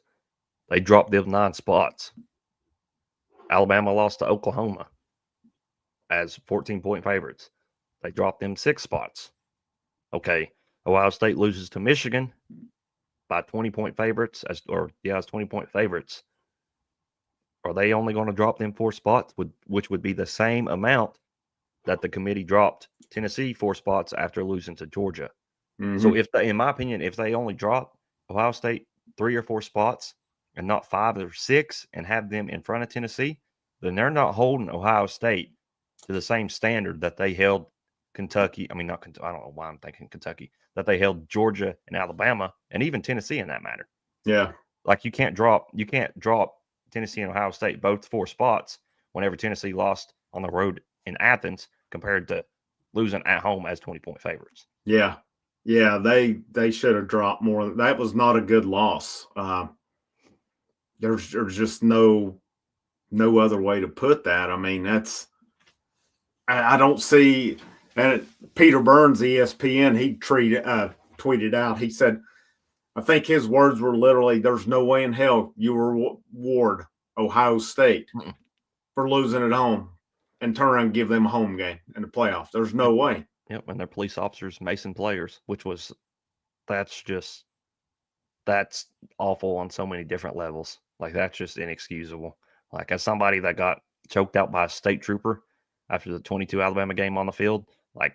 They dropped them 9 spots. Alabama lost to Oklahoma as 14-point favorites. They dropped them 6 spots. Okay, Ohio State loses to Michigan by 20-point favorites, as 20-point favorites. Are they only going to drop them 4 spots, which would be the same amount that the committee dropped Tennessee 4 spots after losing to Georgia? Mm-hmm. So in my opinion, if they only drop Ohio State 3 or 4 spots and not 5 or 6 and have them in front of Tennessee, then they're not holding Ohio State to the same standard that they held Kentucky. I mean, not Kentucky. I don't know why I'm thinking Kentucky. That they held Georgia and Alabama and even Tennessee in that matter. Yeah. Like you can't drop Tennessee and Ohio State both 4 spots whenever Tennessee lost on the road in Athens compared to losing at home as 20-point favorites. Yeah. Yeah, they should have dropped more. That was not a good loss. There's just no other way to put that. I mean, I don't see. And Peter Burns, ESPN, he tweeted out. He said, I think his words were literally, "There's no way in hell you reward Ohio State for losing at home and turn around and give them a home game in the playoffs. There's no way." Yep, and they're police officers, Mason players, that's awful on so many different levels. Like, that's just inexcusable. Like, as somebody that got choked out by a state trooper after the 22 Alabama game on the field, like,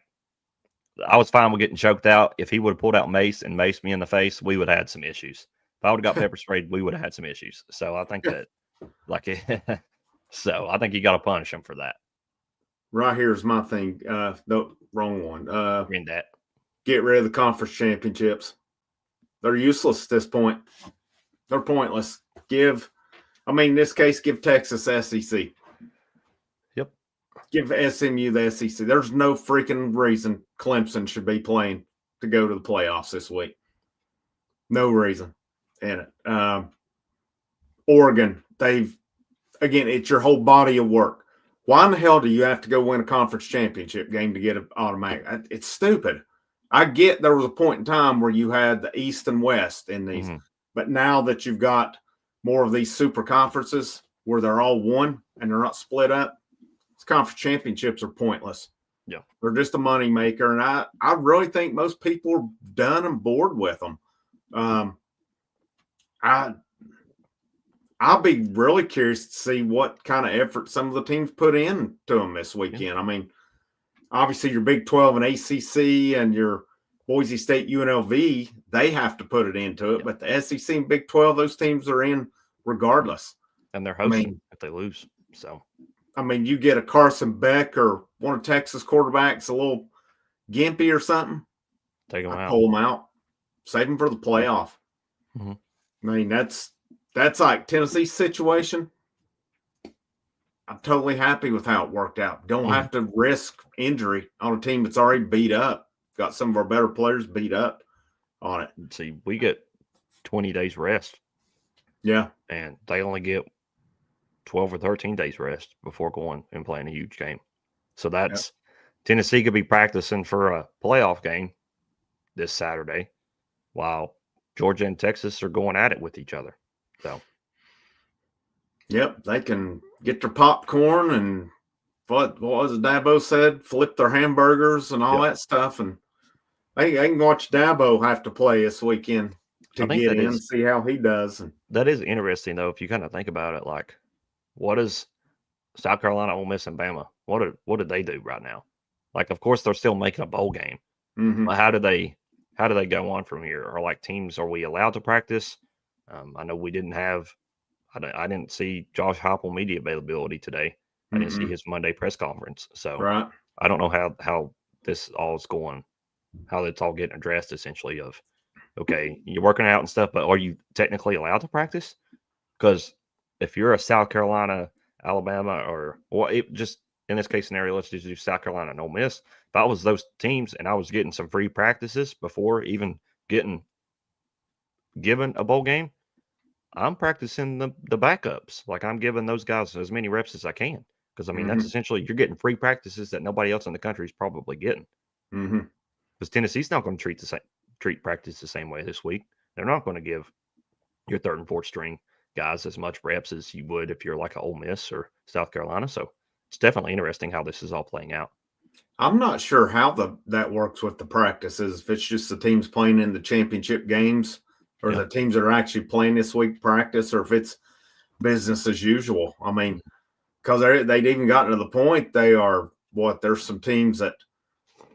I was fine with getting choked out. If he would have pulled out mace and maced me in the face, we would have had some issues. If I would have got pepper sprayed, we would have had some issues. So I think that, so I think you got to punish him for that. Right here's my thing. No, wrong one. In that, get rid of the conference championships. They're useless at this point. They're pointless. In this case, give Texas SEC. Yep. Give SMU the SEC. There's no freaking reason Clemson should be playing to go to the playoffs this week. No reason in it. Oregon, it's your whole body of work. Why in the hell do you have to go win a conference championship game to get an automatic? It's stupid. I get there was a point in time where you had the East and West in these, but now that you've got more of these super conferences where they're all one and they're not split up, these conference championships are pointless. Yeah. They're just a money maker. And I really think most people are done and bored with them. I'll be really curious to see what kind of effort some of the teams put into them this weekend. Yeah. Obviously your Big 12 and ACC and your Boise State, UNLV, they have to put it into it. But the SEC and Big 12, those teams are in regardless. And they're hosting if they lose. So, you get a Carson Beck or one of Texas quarterbacks a little gimpy or something. Take them out. Pull them out. Save them for the playoff. Mm-hmm. That's like Tennessee's situation. I'm totally happy with how it worked out. Don't have to risk injury on a team that's already beat up. Got some of our better players beat up on it. See, we get 20 days rest. Yeah. And they only get 12 or 13 days rest before going and playing a huge game. So that's Tennessee could be practicing for a playoff game this Saturday while Georgia and Texas are going at it with each other. So, yep, they can get their popcorn and what was it Dabo said? Flip their hamburgers and all that stuff, and they can watch Dabo have to play this weekend to get in and see how he does. And that is interesting, though, if you kind of think about it. Like, what is South Carolina, Ole Miss, and Bama? What did they do right now? Like, of course, they're still making a bowl game. But how do they go on from here? Or like teams, are we allowed to practice? I know we didn't have. I didn't see Josh Heupel media availability today. I didn't see his Monday press conference. So I don't know how this all is going, how it's all getting addressed essentially of, okay, you're working out and stuff, but are you technically allowed to practice? Because if you're a South Carolina, Alabama, just in this case scenario, let's just do South Carolina and Ole Miss. If I was those teams and I was getting some free practices before even getting given a bowl game, I'm practicing the backups. Like I'm giving those guys as many reps as I can. Because, that's essentially you're getting free practices that nobody else in the country is probably getting. Because Tennessee's not going to treat practice the same way this week. They're not going to give your third and fourth string guys as much reps as you would if you're like a Ole Miss or South Carolina. So it's definitely interesting how this is all playing out. I'm not sure how that works with the practices. If it's just the teams playing in the championship games or the teams that are actually playing this week practice, or if it's business as usual. Because they'd even gotten to the point there's some teams that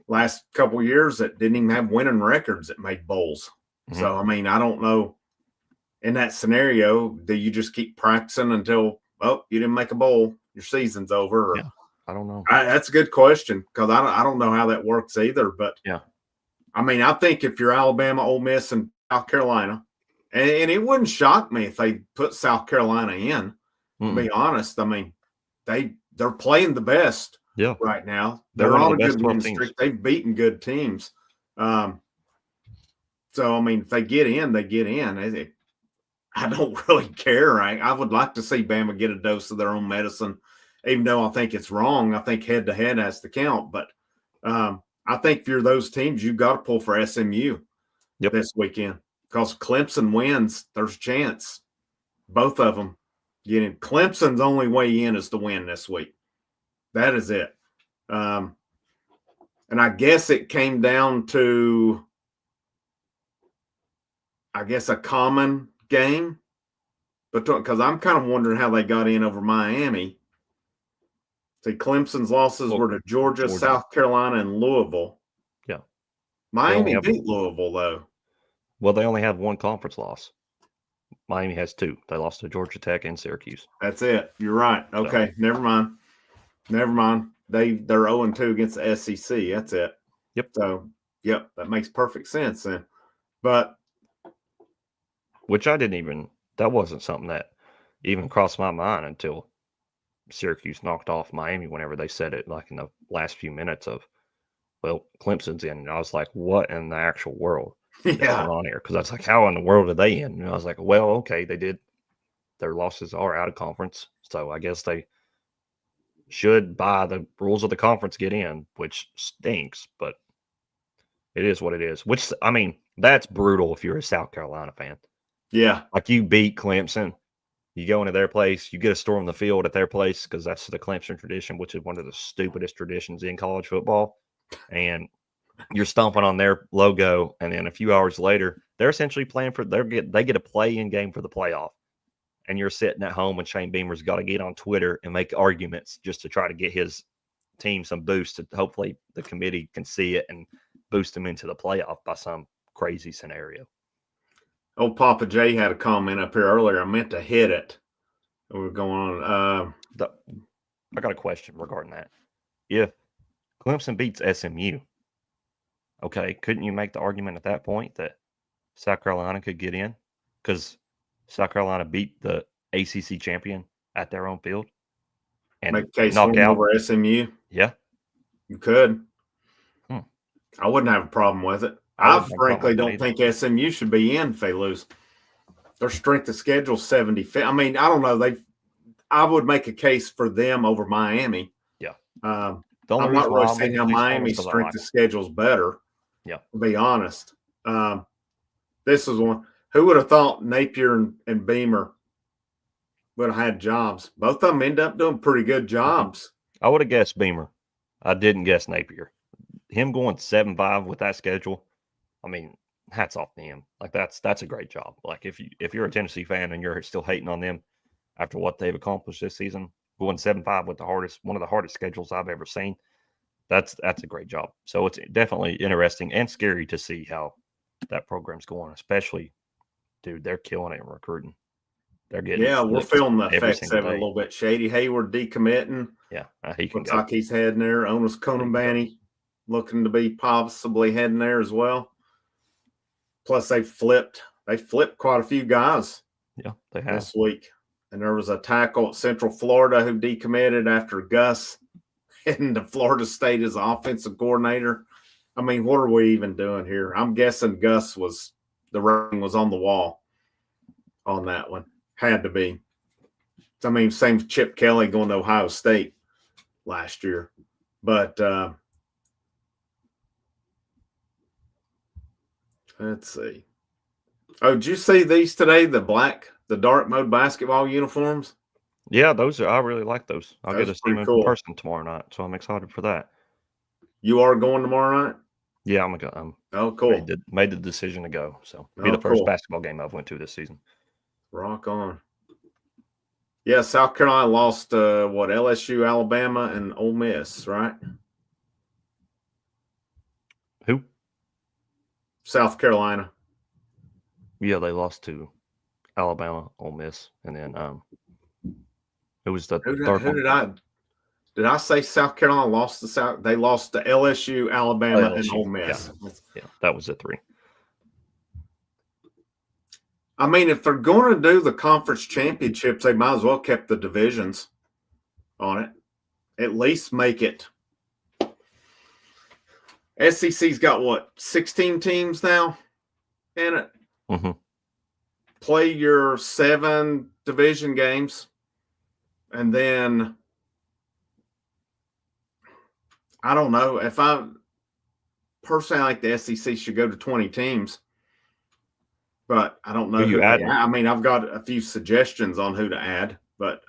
last couple of years that didn't even have winning records that made bowls. So, I don't know. In that scenario, do you just keep practicing until, you didn't make a bowl, your season's over? Or, I don't know. That's a good question because I don't know how that works either. But, I think if you're Alabama, Ole Miss, and South Carolina, and it wouldn't shock me if they put South Carolina in, to be honest. They're playing the best right now. They're on a good win streak. They've beaten good teams. So, if they get in, they get in. I don't really care. I would like to see Bama get a dose of their own medicine, even though I think it's wrong. I think head-to-head has to count. But I think if you're those teams, you've got to pull for SMU this weekend. Because Clemson wins, there's a chance. Both of them. Clemson's only way in is to win this week. That is it. And I guess it came down to, a common game. Because I'm kind of wondering how they got in over Miami. See, Clemson's losses were to Georgia, South Carolina, and Louisville. Yeah. Miami beat Louisville, though. Well, they only have one conference loss. Miami has two. They lost to Georgia Tech and Syracuse. That's it. You're right. Okay, never mind. They're 0-2 against the SEC. That's it. Yep. So, yep, that makes perfect sense then. But which that wasn't something that even crossed my mind until Syracuse knocked off Miami whenever they said it, like in the last few minutes of, well, Clemson's in. And I was like, what in the actual world is going on here? Because I was like, how in the world are they in? And I was like, well, okay, they did. Their losses are out of conference. So I guess they should, by the rules of the conference, get in, which stinks, but it is what it is. Which, I mean, that's brutal if you're a South Carolina fan. Yeah. Like you beat Clemson, you go into their place, you get a storm the field at their place because that's the Clemson tradition, which is one of the stupidest traditions in college football. And you're stomping on their logo, and then a few hours later, they're essentially playing for they get a play-in game for the playoff. And you're sitting at home, and Shane Beamer's got to get on Twitter and make arguments just to try to get his team some boost. Hopefully, the committee can see it and boost them into the playoff by some crazy scenario. Old Papa J had a comment up here earlier. I meant to hit it. We were going on. I got a question regarding that. If Clemson beats SMU, okay, couldn't you make the argument at that point that South Carolina could get in? Because South Carolina beat the ACC champion at their own field and make case knock out over SMU. Yeah, you could. I wouldn't have a problem with it. I frankly don't think SMU should be in if they lose. Their strength of schedule 70. I mean, I don't know. I would make a case for them over Miami. Yeah. I'm not really saying how Miami's strength of schedule is better. Yeah. To be honest. This is one. Who would have thought Napier and Beamer would have had jobs? Both of them end up doing pretty good jobs. I would have guessed Beamer. I didn't guess Napier. Him going 7-5 with that schedule, I mean, hats off to him. Like that's a great job. Like if you're a Tennessee fan and you're still hating on them after what they've accomplished this season, going 7-5 with one of the hardest schedules I've ever seen, that's a great job. So it's definitely interesting and scary to see how that program's going, especially, dude, they're killing it in recruiting. They're getting we're feeling the effects of it a little bit. Shady Hayward decommitting. Yeah, he can looks like he's heading there. Onus Konambani looking to be possibly heading there as well. Plus, they flipped quite a few guys. Yeah, they have this week. And there was a tackle at Central Florida who decommitted after Gus heading to Florida State as offensive coordinator. I mean, what are we even doing here? I'm guessing Gus the writing was on the wall on that one. Had to be. I mean, same with Chip Kelly going to Ohio State last year. But let's see. Oh, did you see these today? The dark mode basketball uniforms? Yeah, I really like those. I'll get to see them in person tomorrow night, so I'm excited for that. You are going tomorrow night? Yeah, I'm going to go. Oh, cool. Made the decision to go. So it'll be the first basketball game I've went to this season. Rock on. Yeah, South Carolina lost LSU, Alabama, and Ole Miss, right? Who? South Carolina. Yeah, they lost to Alabama, Ole Miss, and then it was the third one. Did I say South Carolina lost to South? They lost to LSU, Alabama, and Ole Miss. Yeah, that was the three. I mean, if they're going to do the conference championships, they might as well kept the divisions on it. At least make it. SEC's got 16 teams now in it. Mm-hmm. Play your 7 division games, and then I don't know if I personally like the SEC should go to 20 teams. But I don't know who to add. I mean, I've got a few suggestions on who to add, but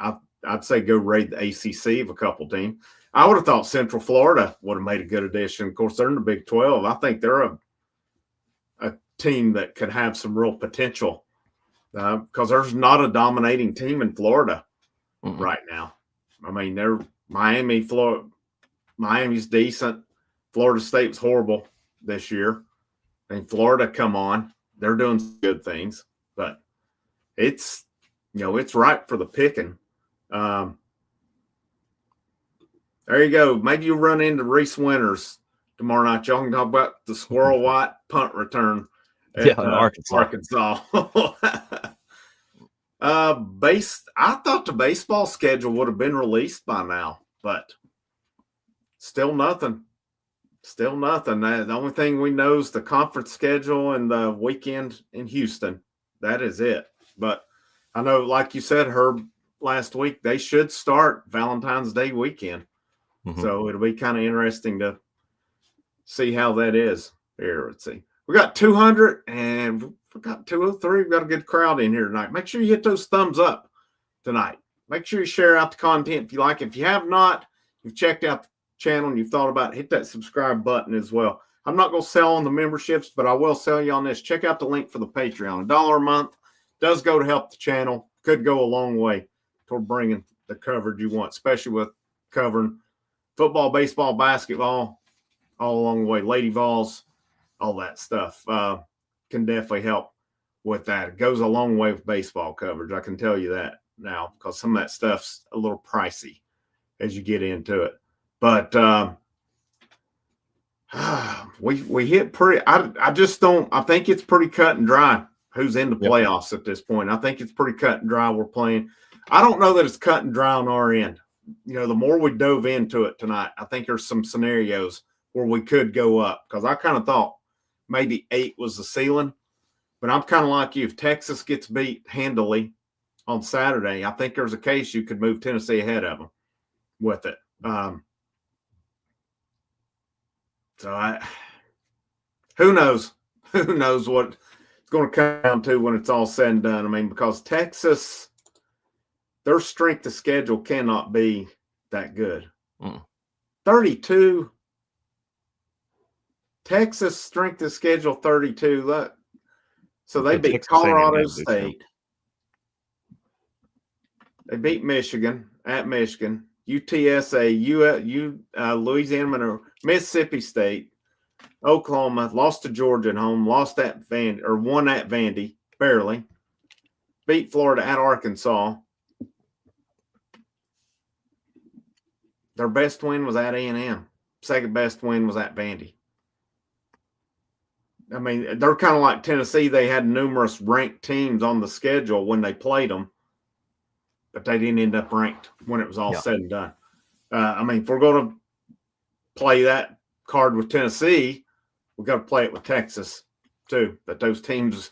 I'd say go raid the ACC of a couple teams. I would have thought Central Florida would have made a good addition. Of course, they're in the Big 12. I think they're a team that could have some real potential because there's not a dominating team in Florida right now. I mean, they're Miami's decent. Florida State's horrible this year. And Florida come on. They're doing some good things, but it's it's ripe for the picking. There you go. Maybe you run into Reese Winters tomorrow night. Y'all can talk about the Squirrel White punt return Yeah, at in Arkansas. Arkansas. I thought the baseball schedule would have been released by now, but still nothing. Still nothing. The only thing we know is the conference schedule and the weekend in Houston. That is it. But I know, like you said, Herb, last week, they should start Valentine's Day weekend. Mm-hmm. So it'll be kind of interesting to see how that is. Here, let's see. We got 200 and we got 203. We've got a good crowd in here tonight. Make sure you hit those thumbs up tonight. Make sure you share out the content if you like. If you have not, you've checked out the channel and you've thought about it, hit that subscribe button as well. I'm not going to sell on the memberships, but I will sell you on this. Check out the link for the Patreon. $1 a month does go to help the channel. Could go a long way toward bringing the coverage you want, especially with covering football, baseball, basketball, all along the way, lady vols, all that stuff can definitely help with that. It goes a long way with baseball coverage. I can tell you that now, because some of that stuff's a little pricey as you get into it. But we hit pretty. I just don't. I think it's pretty cut and dry who's in the playoffs at this point. I think it's pretty cut and dry. We're playing. I don't know that it's cut and dry on our end. The more we dove into it tonight, I think there's some scenarios where we could go up, because I kind of thought maybe 8 was the ceiling. But I'm kind of like you. If Texas gets beat handily on Saturday, I think there's a case you could move Tennessee ahead of them with it. Who knows? Who knows what it's going to come down to when it's all said and done? I mean, because Texas, their strength of schedule cannot be that good. 32. Texas strength of schedule 32. So they beat Colorado State. They beat Michigan at Michigan. UTSA, Louisiana Monroe, Mississippi State, Oklahoma, lost to Georgia at home, lost at Vandy, or won at Vandy, barely. Beat Florida at Arkansas. Their best win was at A&M. Second best win was at Vandy. I mean, they're kind of like Tennessee. They had numerous ranked teams on the schedule when they played them, but they didn't end up ranked when it was all said and done. I mean, if we're going to play that card with Tennessee, we've got to play it with Texas too. That those teams,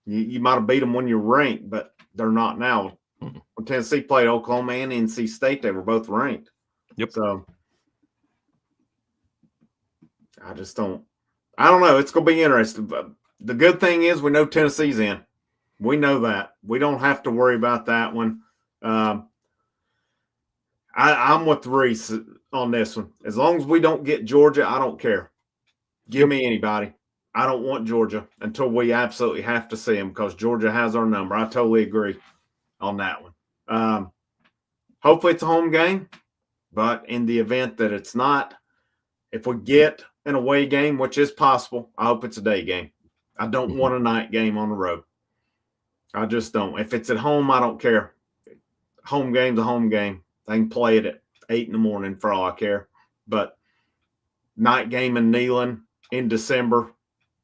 you might have beat them when you're ranked, but they're not now. When Tennessee played Oklahoma and NC State, they were both ranked. Yep. So I don't know. It's going to be interesting. But the good thing is we know Tennessee's in. We know that. We don't have to worry about that one. I'm with Reese on this one. As long as we don't get Georgia, I don't care. Give me anybody. I don't want Georgia until we absolutely have to see them, because Georgia has our number. I totally agree on that one. Hopefully it's a home game, but in the event that it's not, if we get an away game, which is possible, I hope it's a day game. I don't want a night game on the road. I just don't. If it's at home, I don't care. Home game's a home game. They can play it at 8 in the morning for all I care. But night game in Neyland in December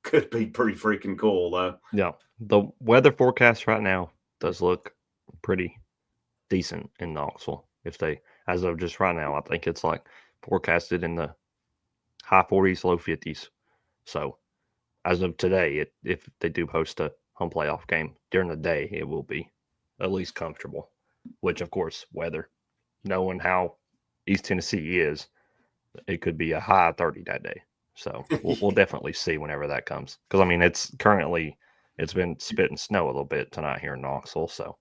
could be pretty freaking cool, though. Yeah. The weather forecast right now does look pretty decent in Knoxville. As of just right now, I think it's like forecasted in the high 40s, low 50s. So as of today, if they do host a home playoff game during the day, it will be at least comfortable, which, of course, weather, knowing how East Tennessee is, it could be a high 30 that day. So we'll definitely see whenever that comes. Because, I mean, it's been spitting snow a little bit tonight here in Knoxville. So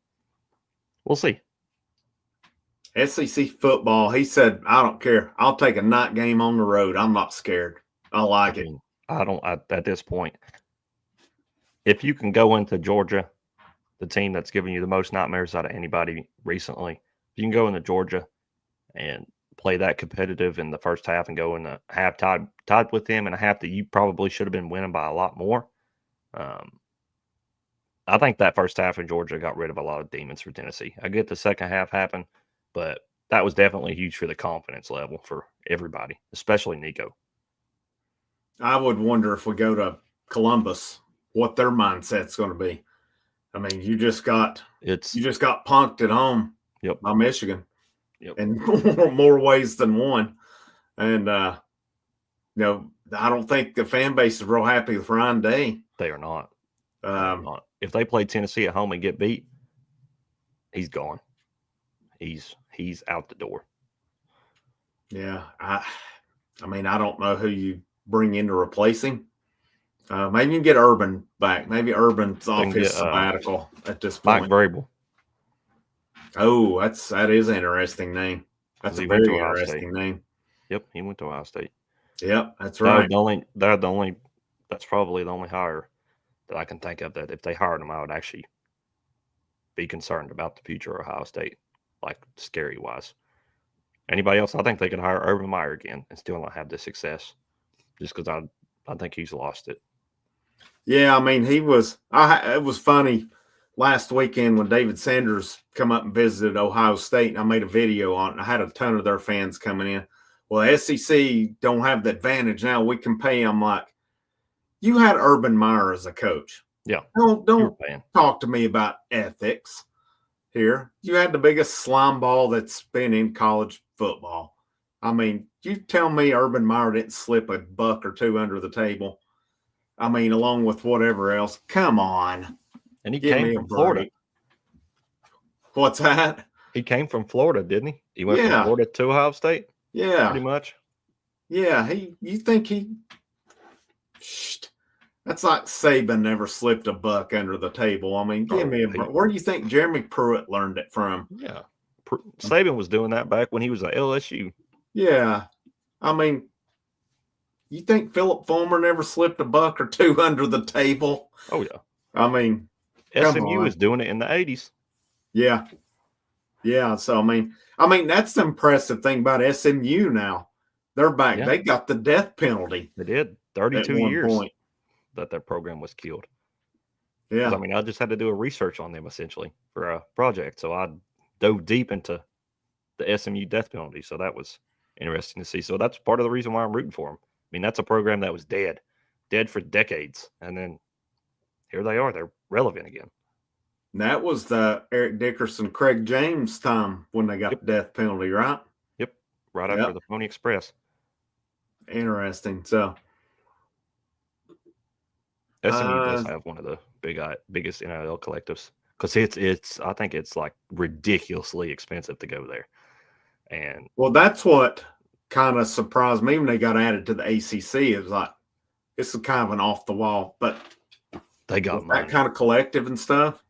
we'll see. SEC football, he said, I don't care. I'll take a night game on the road. I'm not scared. I like it. At this point, if you can go into Georgia, the team that's given you the most nightmares out of anybody recently, if you can go into Georgia and play that competitive in the first half and go in the half tied with them in a half that you probably should have been winning by a lot more. I think that first half in Georgia got rid of a lot of demons for Tennessee. I get the second half happened, but that was definitely huge for the confidence level for everybody, especially Nico. I would wonder if we go to Columbus, what their mindset's going to be. I mean, you just got punked at home by Michigan in more ways than one. And, I don't think the fan base is real happy with Ryan Day. They are not. If they play Tennessee at home and get beat, he's gone. He's out the door. Yeah. I mean, I don't know who you bring in to replace him. Maybe you can get Urban back. Maybe Urban's off his sabbatical at this point. Mike Vrabel. Oh, that is an interesting name. That's a very interesting name. Yep, he went to Ohio State. Yep, that's right. That's probably the only hire that I can think of that if they hired him, I would actually be concerned about the future of Ohio State, like scary wise. Anybody else? I think they could hire Urban Meyer again and still not have the success, just because I think he's lost it. Yeah, I mean, it was funny last weekend when David Sanders come up and visited Ohio State, and I made a video on it. And I had a ton of their fans coming in. Well, SEC don't have the advantage now. We can pay. I'm like, you had Urban Meyer as a coach. Yeah. Don't talk to me about ethics here. You had the biggest slime ball that's been in college football. I mean, you tell me Urban Meyer didn't slip a buck or two under the table. I mean, along with whatever else. Come on. And he came from Florida. What's that? He came from Florida, didn't he? He went from Florida to Ohio State? Yeah. Pretty much. Yeah. You think that's like Saban never slipped a buck under the table. I mean, give me a break. Where do you think Jeremy Pruitt learned it from? Yeah. Saban was doing that back when he was at LSU. Yeah. I mean, you think Philip Fulmer never slipped a buck or two under the table? Oh, yeah. I mean, SMU was doing it in the 80s. Yeah. Yeah. So, I mean, that's the impressive thing about SMU now. They're back. Yeah. They got the death penalty. They did. 32 years that their program was killed. Yeah. I mean, I just had to do a research on them essentially for a project. So I dove deep into the SMU death penalty. So that was interesting to see. So that's part of the reason why I'm rooting for them. I mean, that's a program that was dead for decades. And then here they are. They're relevant again. And that was the Eric Dickerson, Craig James time when they got the death penalty, right? Yep. Right after the Pony Express. Interesting. So SMU does have one of the biggest NIL collectives because it's I think it's like ridiculously expensive to go there. And well, that's what kind of surprised me when they got added to the ACC. It was like it's kind of an off the wall, but they got money. That kind of collective and stuff.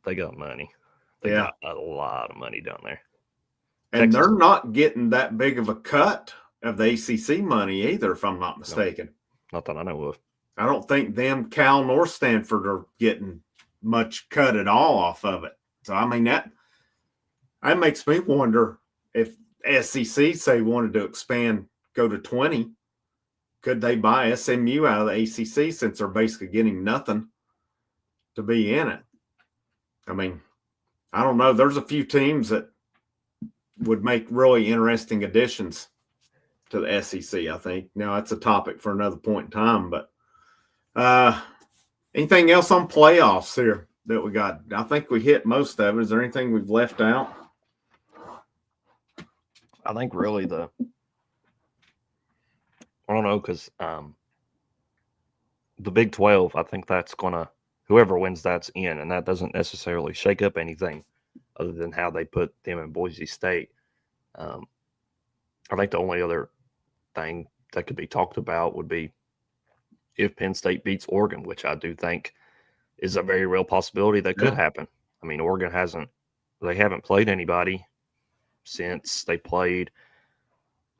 They got money. They got a lot of money down there. And Texas, they're not getting that big of a cut of the ACC money either, if I'm not mistaken. No, not that I know of. I don't think them, Cal nor Stanford are getting much cut at all off of it. So, I mean, that makes me wonder if SEC, say, wanted to expand, go to 20, could they buy SMU out of the ACC since they're basically getting nothing to be in it? I mean, I don't know. There's a few teams that would make really interesting additions to the SEC, I think. Now, that's a topic for another point in time, but anything else on playoffs here that we got? I think we hit most of it. Is there anything we've left out? I think really I don't know, because the Big 12, I think that's going to, whoever wins, that's in, and that doesn't necessarily shake up anything other than how they put them in Boise State. I think the only other thing that could be talked about would be if Penn State beats Oregon, which I do think is a very real possibility that could happen. I mean, Oregon haven't played anybody since they played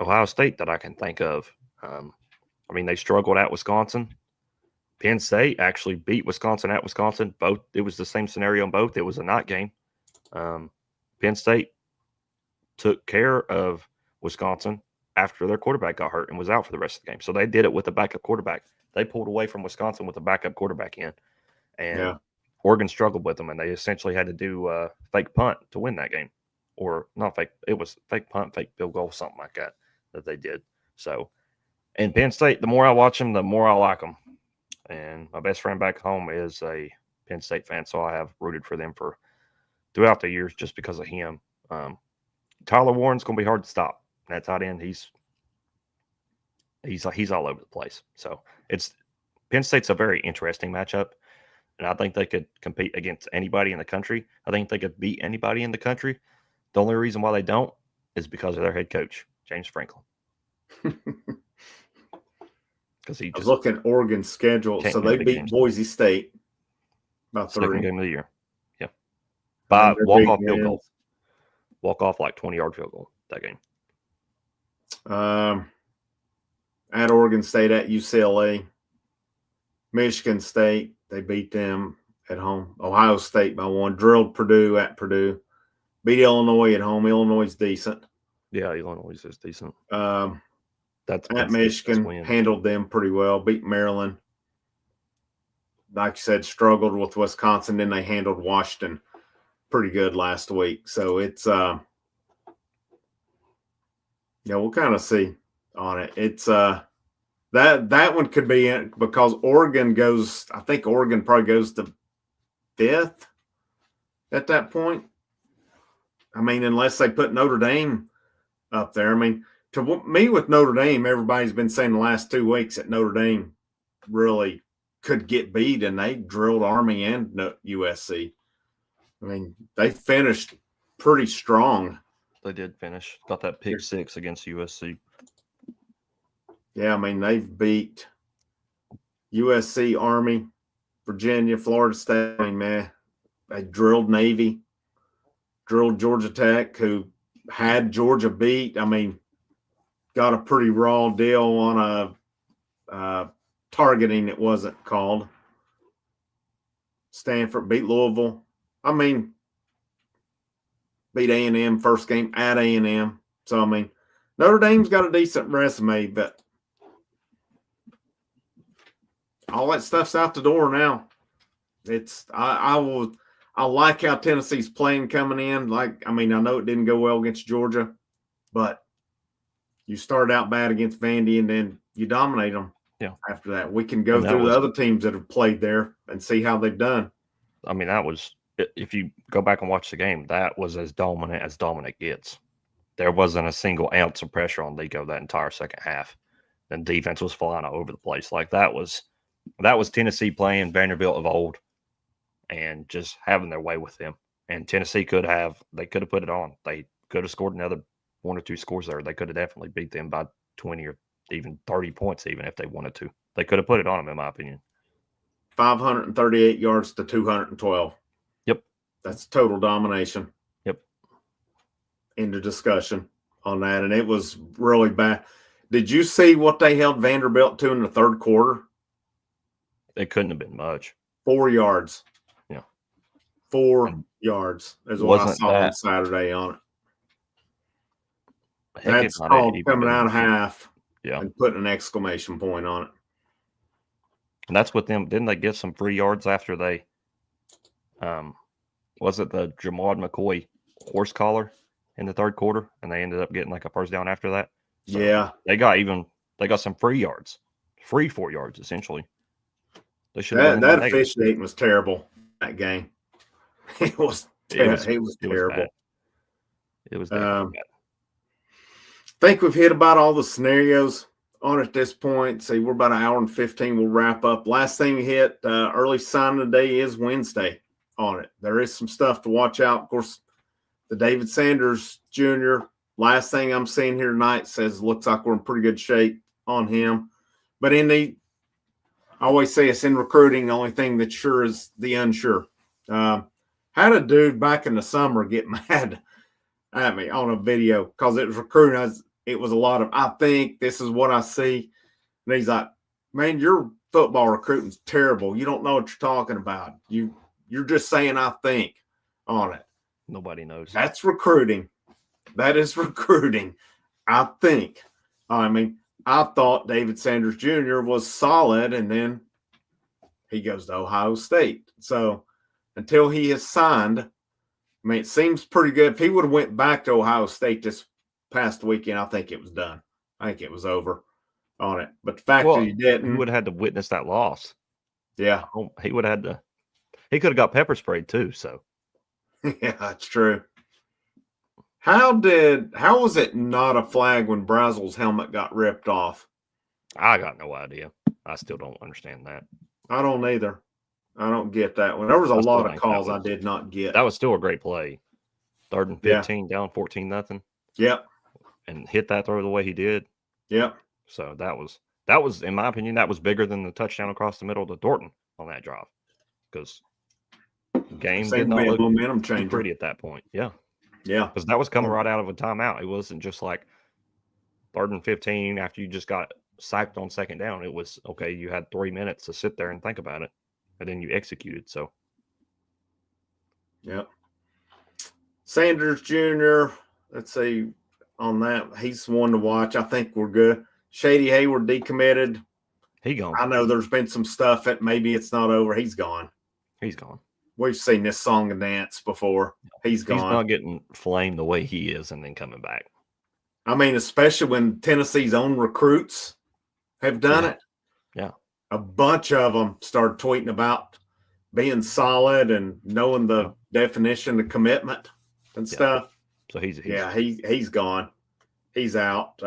Ohio State that I can think of. I mean, they struggled at Wisconsin. Penn State actually beat Wisconsin at Wisconsin. Both, it was the same scenario in both. It was a night game. Penn State took care of Wisconsin after their quarterback got hurt and was out for the rest of the game. So they did it with a backup quarterback. They pulled away from Wisconsin with a backup quarterback in, and Oregon struggled with them, and they essentially had to do fake punt to win that game. Or not fake, it was fake punt, fake field goal, something like that they did. So, and Penn State, the more I watch them, the more I like them. And my best friend back home is a Penn State fan, so I have rooted for them for throughout the years just because of him. Tyler Warren's going to be hard to stop. That tight end, he's all over the place. So it's Penn State's a very interesting matchup, and I think they could compete against anybody in the country. I think they could beat anybody in the country. The only reason why they don't is because of their head coach, James Franklin. Because I was looking at Oregon's schedule, so they beat Boise State by 3. Second game of the year. Yeah. By walk-off field goal. Walk-off, like 20-yard field goal that game. At Oregon State, at UCLA. Michigan State, they beat them at home. Ohio State by 1. Drilled Purdue at Purdue. Beat Illinois at home. Illinois is decent. Yeah, Illinois is decent. That's at Michigan, handled them pretty well. Beat Maryland. Like you said, struggled with Wisconsin. Then they handled Washington pretty good last week. So it's we'll kind of see on it. It's that one could be in because Oregon goes. I think Oregon probably goes to 5th at that point. I mean, unless they put Notre Dame up there. I mean, to me with Notre Dame, everybody's been saying the last 2 weeks that Notre Dame really could get beat, and they drilled Army and USC. I mean, they finished pretty strong. They did finish. Got that pick 6 against USC. Yeah, I mean, they've beat USC, Army, Virginia, Florida State. I mean, man, they drilled Navy, drilled Georgia Tech, who had Georgia beat. I mean, got a pretty raw deal on a targeting it wasn't called. Stanford beat Louisville. I mean, beat A&M first game at A&M. So, I mean, Notre Dame's got a decent resume, but all that stuff's out the door now. It's I like how Tennessee's playing coming in. Like, I mean, I know it didn't go well against Georgia, but you started out bad against Vandy and then you dominate them. Yeah. After that, we can go through the other teams that have played there and see how they've done. I mean, that was, if you go back and watch the game, that was as dominant gets. There wasn't a single ounce of pressure on Lico that entire second half. And defense was flying all over the place. Like that was Tennessee playing Vanderbilt of old and just having their way with them. And Tennessee could have put it on. They could have scored another 1 or 2 scores there. They could have definitely beat them by 20 or even 30 points, even if they wanted to. They could have put it on them, in my opinion. 538 yards to 212. Yep. That's total domination. Yep. Into discussion on that. And it was really bad. Did you see what they held Vanderbilt to in the third quarter? It couldn't have been much. 4 yards. Yeah. 4 yards is what I saw on Saturday on it. That's called coming out of half and putting an exclamation point on it. And that's with them. Didn't they get some free yards after they was it the Jamad McCoy horse collar in the third quarter? And they ended up getting like a first down after that. So yeah. They got some free yards. Free 4 yards, essentially. They should that officiating was terrible that game. It was terrible. It was bad. I think we've hit about all the scenarios on at this point. See, we're about an hour and 15. We'll wrap up. Last thing hit, early sign of the day is Wednesday on it. There is some stuff to watch out. Of course, the David Sanders Jr., last thing I'm seeing here tonight says looks like we're in pretty good shape on him. But I always say it's in recruiting. The only thing that's sure is the unsure. Had a dude back in the summer get mad at me on a video because it was recruiting. It was a lot of, I think this is what I see. And he's like, man, your football recruiting's terrible. You don't know what you're talking about. You're just saying I think on it. Nobody knows. That's recruiting. That is recruiting. I think. I mean, I thought David Sanders Jr. was solid, and then he goes to Ohio State. So until he is signed, I mean, it seems pretty good. If he would have went back to Ohio State this past weekend, I think it was done. I think it was over on it. But the fact that he He didn't, would have had to witness that loss. yeah, He would have had to. He could have got pepper sprayed too. So yeah, that's true. How was it not a flag when Brazel's helmet got ripped off? I got no idea. I still don't understand that. I don't either. I don't get that one. There was a I still lot of think calls I did not get. That was still a great play. 3rd and Yeah. 15, down 14-0, Yep. and hit that throw the way he did. Yep. So that was, in my opinion, that was bigger than the touchdown across the middle to Thornton on that drive, because game did not look momentum too changer. pretty at that point. Yeah, Yeah. because that was coming right out of a timeout. It wasn't just like 3rd and 15 after you just got sacked on 2nd down. It was, okay, you had 3 minutes to sit there and think about it, and then you executed. So, yep. Sanders Jr., let's see on that. He's one to watch. I think we're good. Shady Hayward decommitted. he gone. I know there's been some stuff that maybe it's not over. He's gone. He's gone. We've seen this song and dance before. He's gone. He's not getting flamed the way he is and then coming back. I mean, especially when Tennessee's own recruits have done it. Yeah. A bunch of them started tweeting about being solid and knowing the definition of commitment and stuff. So he's gone. He's out.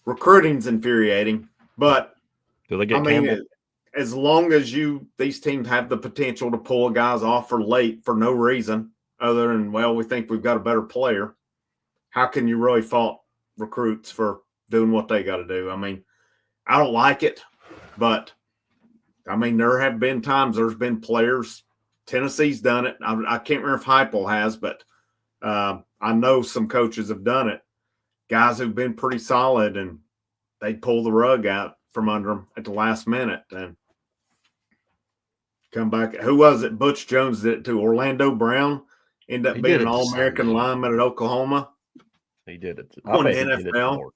Recruiting's infuriating, but do they get Campbell? As long as these teams have the potential to pull guys off for late for no reason other than, well, we think we've got a better player, how can you really fault recruits for doing what they got to do? I mean, I don't like it, but I mean, there have been times there's been players. Tennessee's done it. I can't remember if Heupel has, but I know some coaches have done it. Guys who've been pretty solid, and they pull the rug out from under them at the last minute and come back. Who was it? Butch Jones did it too. Orlando Brown ended up being an All-American lineman at Oklahoma. He did it. On the NFL.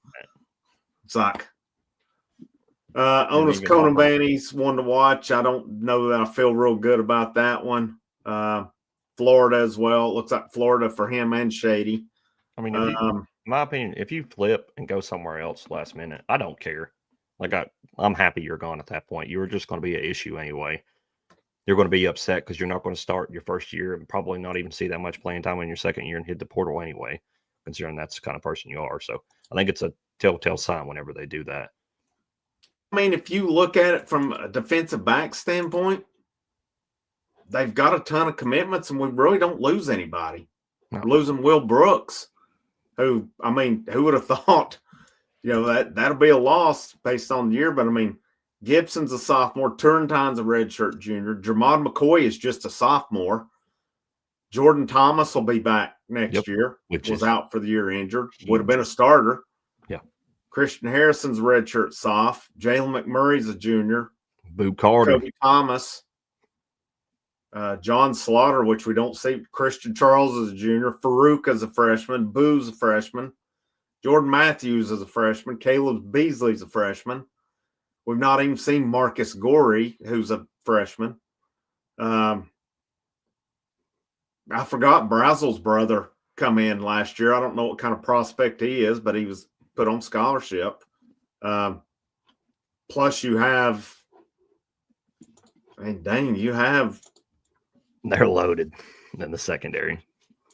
It's like Onus Conan Vandy's one to watch. I don't know that I feel real good about that one. Florida as well. It looks like Florida for him and Shady. I mean, in my opinion, if you flip and go somewhere else last minute, I don't care. Like I'm happy you're gone at that point. You were just going to be an issue anyway. You're going to be upset because you're not going to start your first year and probably not even see that much playing time in your second year and hit the portal anyway, considering that's the kind of person you are. So I think it's a telltale sign whenever they do that. I mean, if you look at it from a defensive back standpoint, they've got a ton of commitments, and we really don't lose anybody. No. We're losing Will Brooks, who would have thought, that'll be a loss based on the year. But, I mean, Gibson's a sophomore. Turrentine's a redshirt junior. Jermod McCoy is just a sophomore. Jordan Thomas will be back next year. Was out for the year injured. Would have been a starter. Yeah. Christian Harrison's a redshirt soph. Jalen McMurray's a junior. Boob Carter. Kobe Thomas. John Slaughter, which we don't see. Christian Charles is a junior. Farouk is a freshman. Boo's a freshman. Jordan Matthews is a freshman. Caleb Beasley's a freshman. We've not even seen Marcus Gorey, who's a freshman. I forgot Brazel's brother come in last year. I don't know what kind of prospect he is, but he was put on scholarship. Plus you have, they're loaded in the secondary.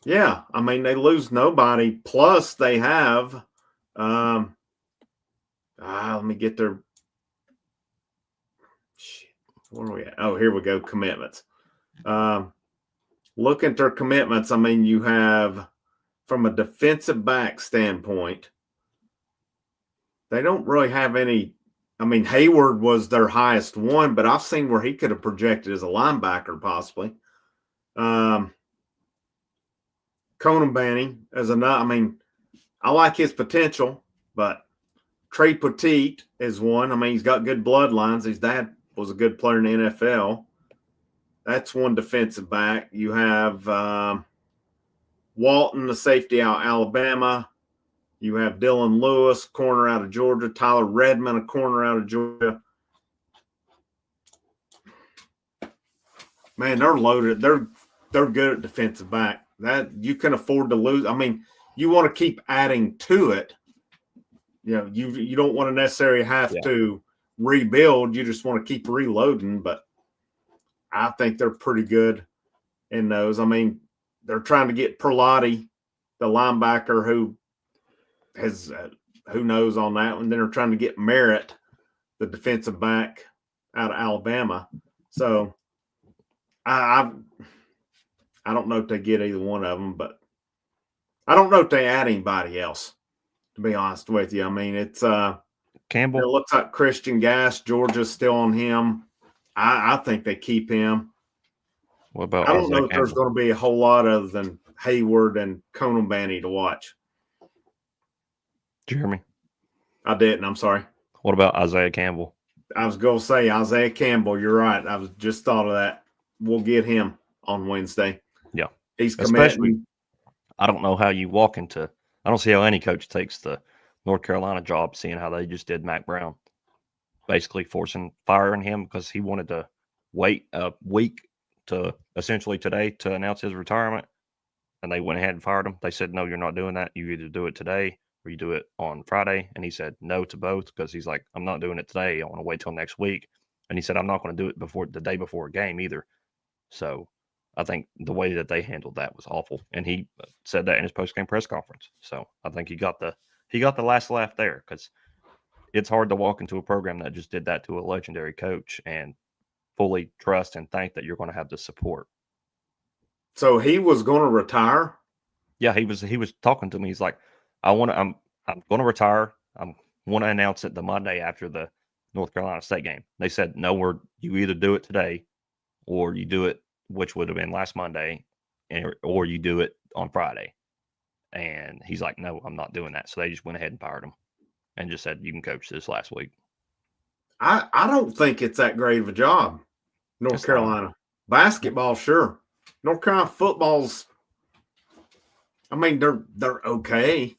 Yeah. I mean, they lose nobody. Plus they have, let me get their, where are we at? Oh, here we go. Commitments. Look at their commitments. I mean, you have, from a defensive back standpoint, they don't really have any. I mean, Hayward was their highest one, but I've seen where he could have projected as a linebacker possibly. Conan Banny as another. I mean, I like his potential, but Trey Petite is one. I mean, he's got good bloodlines. His dad was a good player in the NFL. That's one defensive back. You have Walton, the safety out of Alabama. You have Dylan Lewis, corner out of Georgia. Tyler Redmond, a corner out of Georgia. Man, they're loaded. They're good at defensive back. That you can afford to lose. I mean, you want to keep adding to it. You know, you don't want to necessarily have to rebuild. You just want to keep reloading. But I think they're pretty good in those. I mean, they're trying to get Perlotti, the linebacker, who has who knows on that one. Then they're trying to get Merritt, the defensive back out of Alabama. So I don't know if they get either one of them, but I don't know if they add anybody else, to be honest with you. I mean, it's Campbell. It looks like Christian Gass, Georgia's still on him. I think they keep him. What about I don't Isaiah know if Campbell? there's going to be a whole lot other than Hayward and Conan Vandy to watch. Jeremy? I didn't. I'm sorry. What about Isaiah Campbell? I was going to say Isaiah Campbell. You're right. I was just thought of that. We'll get him on Wednesday. Yeah. He's Especially, committing. I don't know how you walk into – I don't see how any coach takes the North Carolina job, seeing how they just did Mac Brown, basically firing him because he wanted to wait a week to essentially today to announce his retirement, and they went ahead and fired him. They said, no, you're not doing that. You either do it today or you do it on Friday. And he said no to both because he's like, I'm not doing it today. I want to wait till next week. And he said, I'm not going to do it before the day before a game either. So I think the way that they handled that was awful. And he said that in his post-game press conference. So I think he got the last laugh there, because it's hard to walk into a program that just did that to a legendary coach and fully trust and think that you're going to have the support. So he was going to retire? Yeah, he was talking to me. He's like, I'm going to retire. I want to announce it the Monday after the North Carolina State game. They said, no, you either do it today or you do it, which would have been last Monday, or you do it on Friday. And he's like, no, I'm not doing that. So they just went ahead and fired him and just said, you can coach this last week. I don't think it's that great of a job, North Carolina. Basketball, sure. North Carolina football's, I mean, they're okay.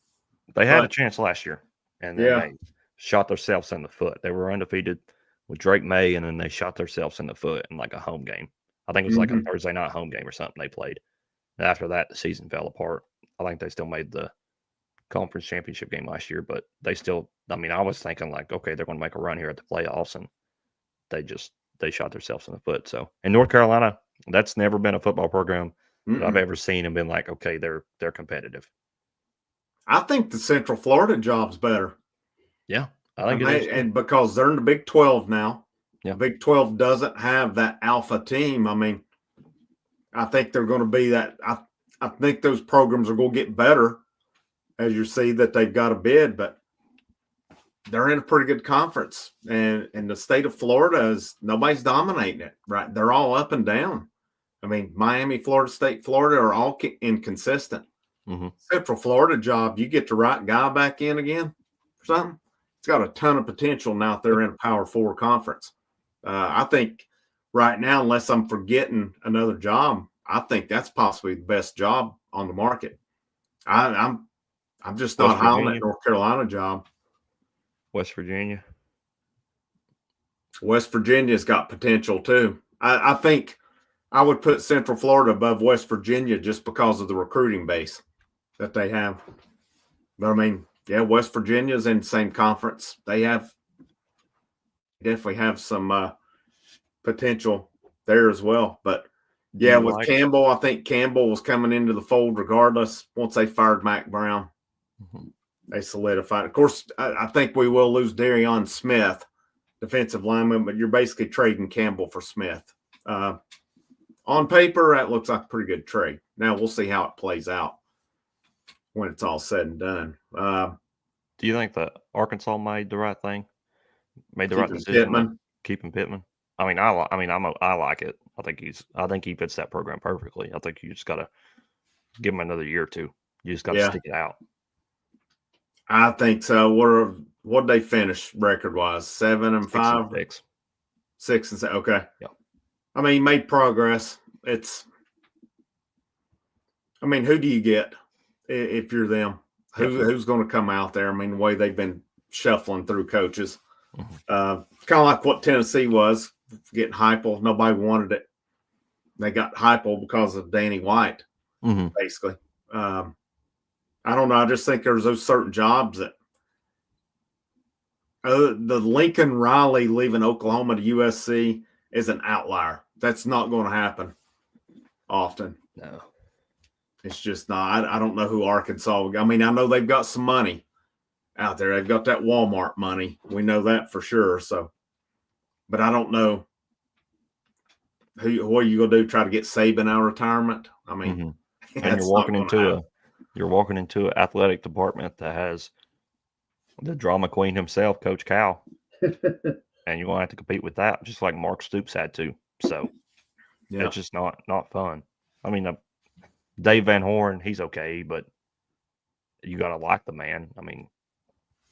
They had a chance last year, and then Yeah. they shot themselves in the foot. They were undefeated with Drake May, and then they shot themselves in the foot in like a home game. I think it was like a Thursday night home game or something they played. And after that, the season fell apart. I think they still made the conference championship game last year, but they still, I mean, I was thinking like, okay, they're going to make a run here at the playoffs, and they shot themselves in the foot. So in North Carolina, that's never been a football program that I've ever seen and been like, okay, they're competitive. I think the Central Florida job's better. Yeah, I think it is. And because they're in the Big 12 now. Yeah. The Big 12 doesn't have that alpha team. I mean, I think they're going to be that. I think those programs are going to get better as you see that they've got a bid, but they're in a pretty good conference. And the state of Florida is, nobody's dominating it, right? They're all up and down. I mean, Miami, Florida State, Florida are all inconsistent. Central Florida job, you get the right guy back in again or something. It's got a ton of potential now if they're in a Power 4 conference. I think right now, unless I'm forgetting another job, I think that's possibly the best job on the market. I'm just not high on that North Carolina job. West Virginia. West Virginia's got potential too. I think I would put Central Florida above West Virginia just because of the recruiting base that they have. But I mean, yeah, West Virginia's in the same conference. They definitely have some potential there as well. But yeah, with Campbell, I think Campbell was coming into the fold regardless. Once they fired Mac Brown, they solidified. Of course, I think we will lose Darion Smith, defensive lineman, but you're basically trading Campbell for Smith. On paper, that looks like a pretty good trade. Now we'll see how it plays out when it's all said and done. Do you think that Arkansas made the right thing? Made the right decision keeping Pittman? I mean, I like it. I think he fits that program perfectly. I think you just got to give him another year or two. You just got to stick it out. I think so. What did they finish record wise? 7-5? 6-6. 6-6. Okay. Yeah. I mean, he made progress. Who do you get if you're them? Who's going to come out there? I mean, the way they've been shuffling through coaches, kind of like what Tennessee was, getting Heupel. Nobody wanted it. They got Heupel because of Danny White, basically. I don't know. I just think there's those certain jobs that the Lincoln Riley leaving Oklahoma to USC is an outlier. That's not going to happen often. No. It's just not. I don't know who Arkansas. I mean, I know they've got some money out there. They've got that Walmart money. We know that for sure. So, but I don't know what are you going to do? Try to get Saban out of retirement? I mean, and you're walking into an athletic department that has the drama queen himself, Coach Cal, and you're going to have to compete with that, just like Mark Stoops had to. So, it's just not fun. I mean, Dave Van Horn, he's okay, but you got to like the man. I mean,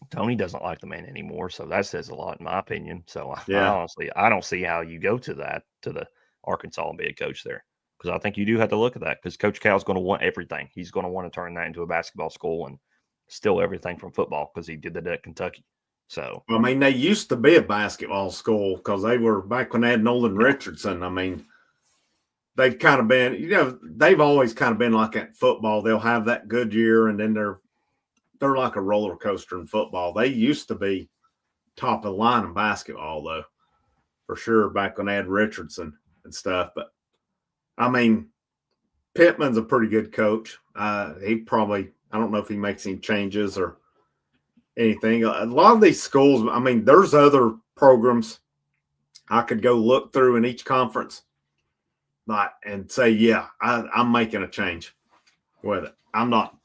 Tony doesn't like the man anymore, so that says a lot in my opinion. So I don't see how you go to the Arkansas and be a coach there, because I think you do have to look at that, because Coach Cal's going to want everything. He's going to want to turn that into a basketball school and steal everything from football, because he did that at Kentucky. So I mean, they used to be a basketball school because they were back when they had Nolan Richardson. I mean, they've kind of been, they've always kind of been like at football. They'll have that good year, and then they're like a roller coaster in football. They used to be top of the line in basketball, though, for sure, back when they had Richardson and stuff. But, I mean, Pittman's a pretty good coach. He probably, I don't know if he makes any changes or anything. A lot of these schools, I mean, there's other programs I could go look through in each conference and say, yeah, I'm making a change with it. I'm not.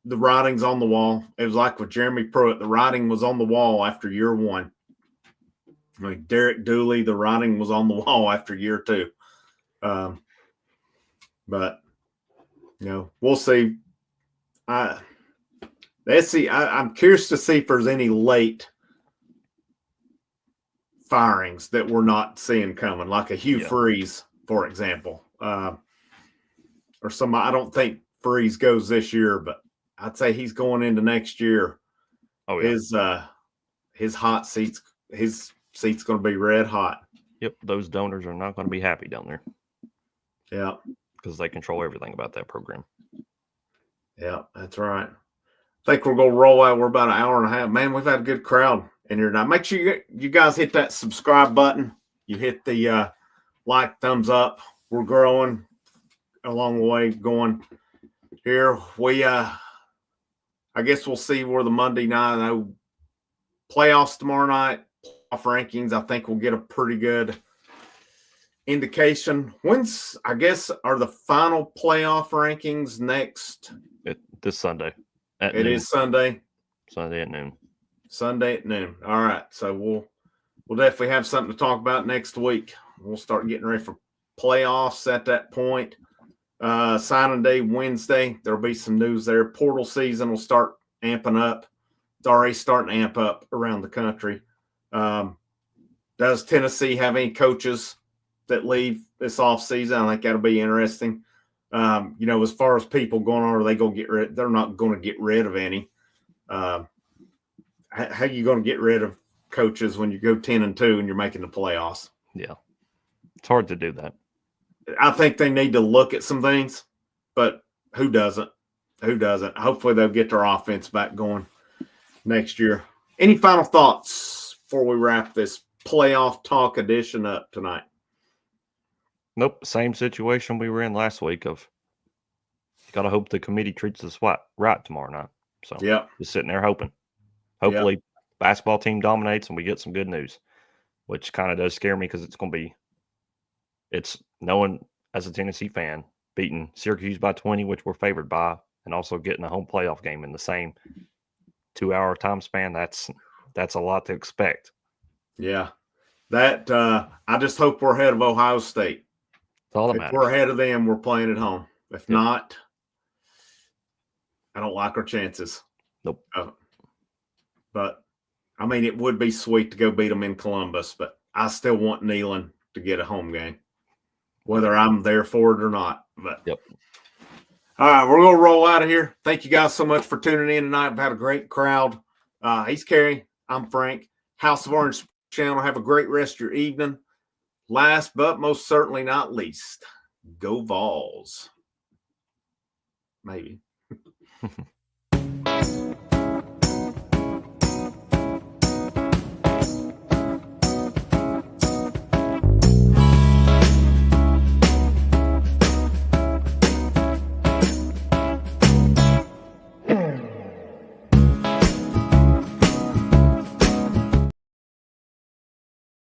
The writing's on the wall. It was like with Jeremy Pruitt. The writing was on the wall after year one. I mean, Derek Dooley, the writing was on the wall after year two. But, we'll see. I'm curious to see if there's any late firings that we're not seeing coming, like a Hugh Freeze, for example. Or I don't think Freeze goes this year, but I'd say he's going into next year. Oh, yeah. His seat's going to be red hot. Yep, those donors are not going to be happy down there. Yeah, because they control everything about that program. Yeah, that's right. I think we're going to roll out. We're about an hour and a half. Man, we've had a good crowd in here tonight. Make sure you guys hit that subscribe button. You hit the like, thumbs up. We're growing along the way going here. I guess we'll see where the Monday night playoffs tomorrow night, playoff rankings. I think we'll get a pretty good indication. When's, I guess, are the final playoff rankings next? This Sunday. It noon. Is Sunday. Sunday at noon. Sunday at noon. All right. So we'll definitely have something to talk about next week. We'll start getting ready for playoffs at that point. Signing day Wednesday. There'll be some news there. Portal season will start amping up. It's already starting to amp up around the country. Does Tennessee have any coaches that leave this offseason? I think that'll be interesting. As far as people going on, are they going to get rid? They're not going to get rid of any. How are you going to get rid of coaches when you go 10-2 and you're making the playoffs? Yeah, it's hard to do that. I think they need to look at some things, but who doesn't? Who doesn't? Hopefully they'll get their offense back going next year. Any final thoughts before we wrap this playoff talk edition up tonight? Nope. Same situation we were in last week of you got to hope the committee treats us right tomorrow night. So just sitting there hoping. Hopefully basketball team dominates and we get some good news, which kind of does scare me because it's knowing as a Tennessee fan, beating Syracuse by 20, which we're favored by, and also getting a home playoff game in the same 2-hour time span. That's a lot to expect. Yeah. That I just hope we're ahead of Ohio State. That's all that matters. If we're ahead of them, we're playing at home. If not, I don't like our chances. Nope. But, I mean, it would be sweet to go beat them in Columbus, but I still want Neyland to get a home game, whether I'm there for it or not. But Yep. All right, we're going to roll out of here. Thank you guys so much for tuning in tonight. We've had a great crowd. He's Kerry. I'm Frank. House of Orange channel. Have a great rest of your evening. Last but most certainly not least, go Vols. Maybe.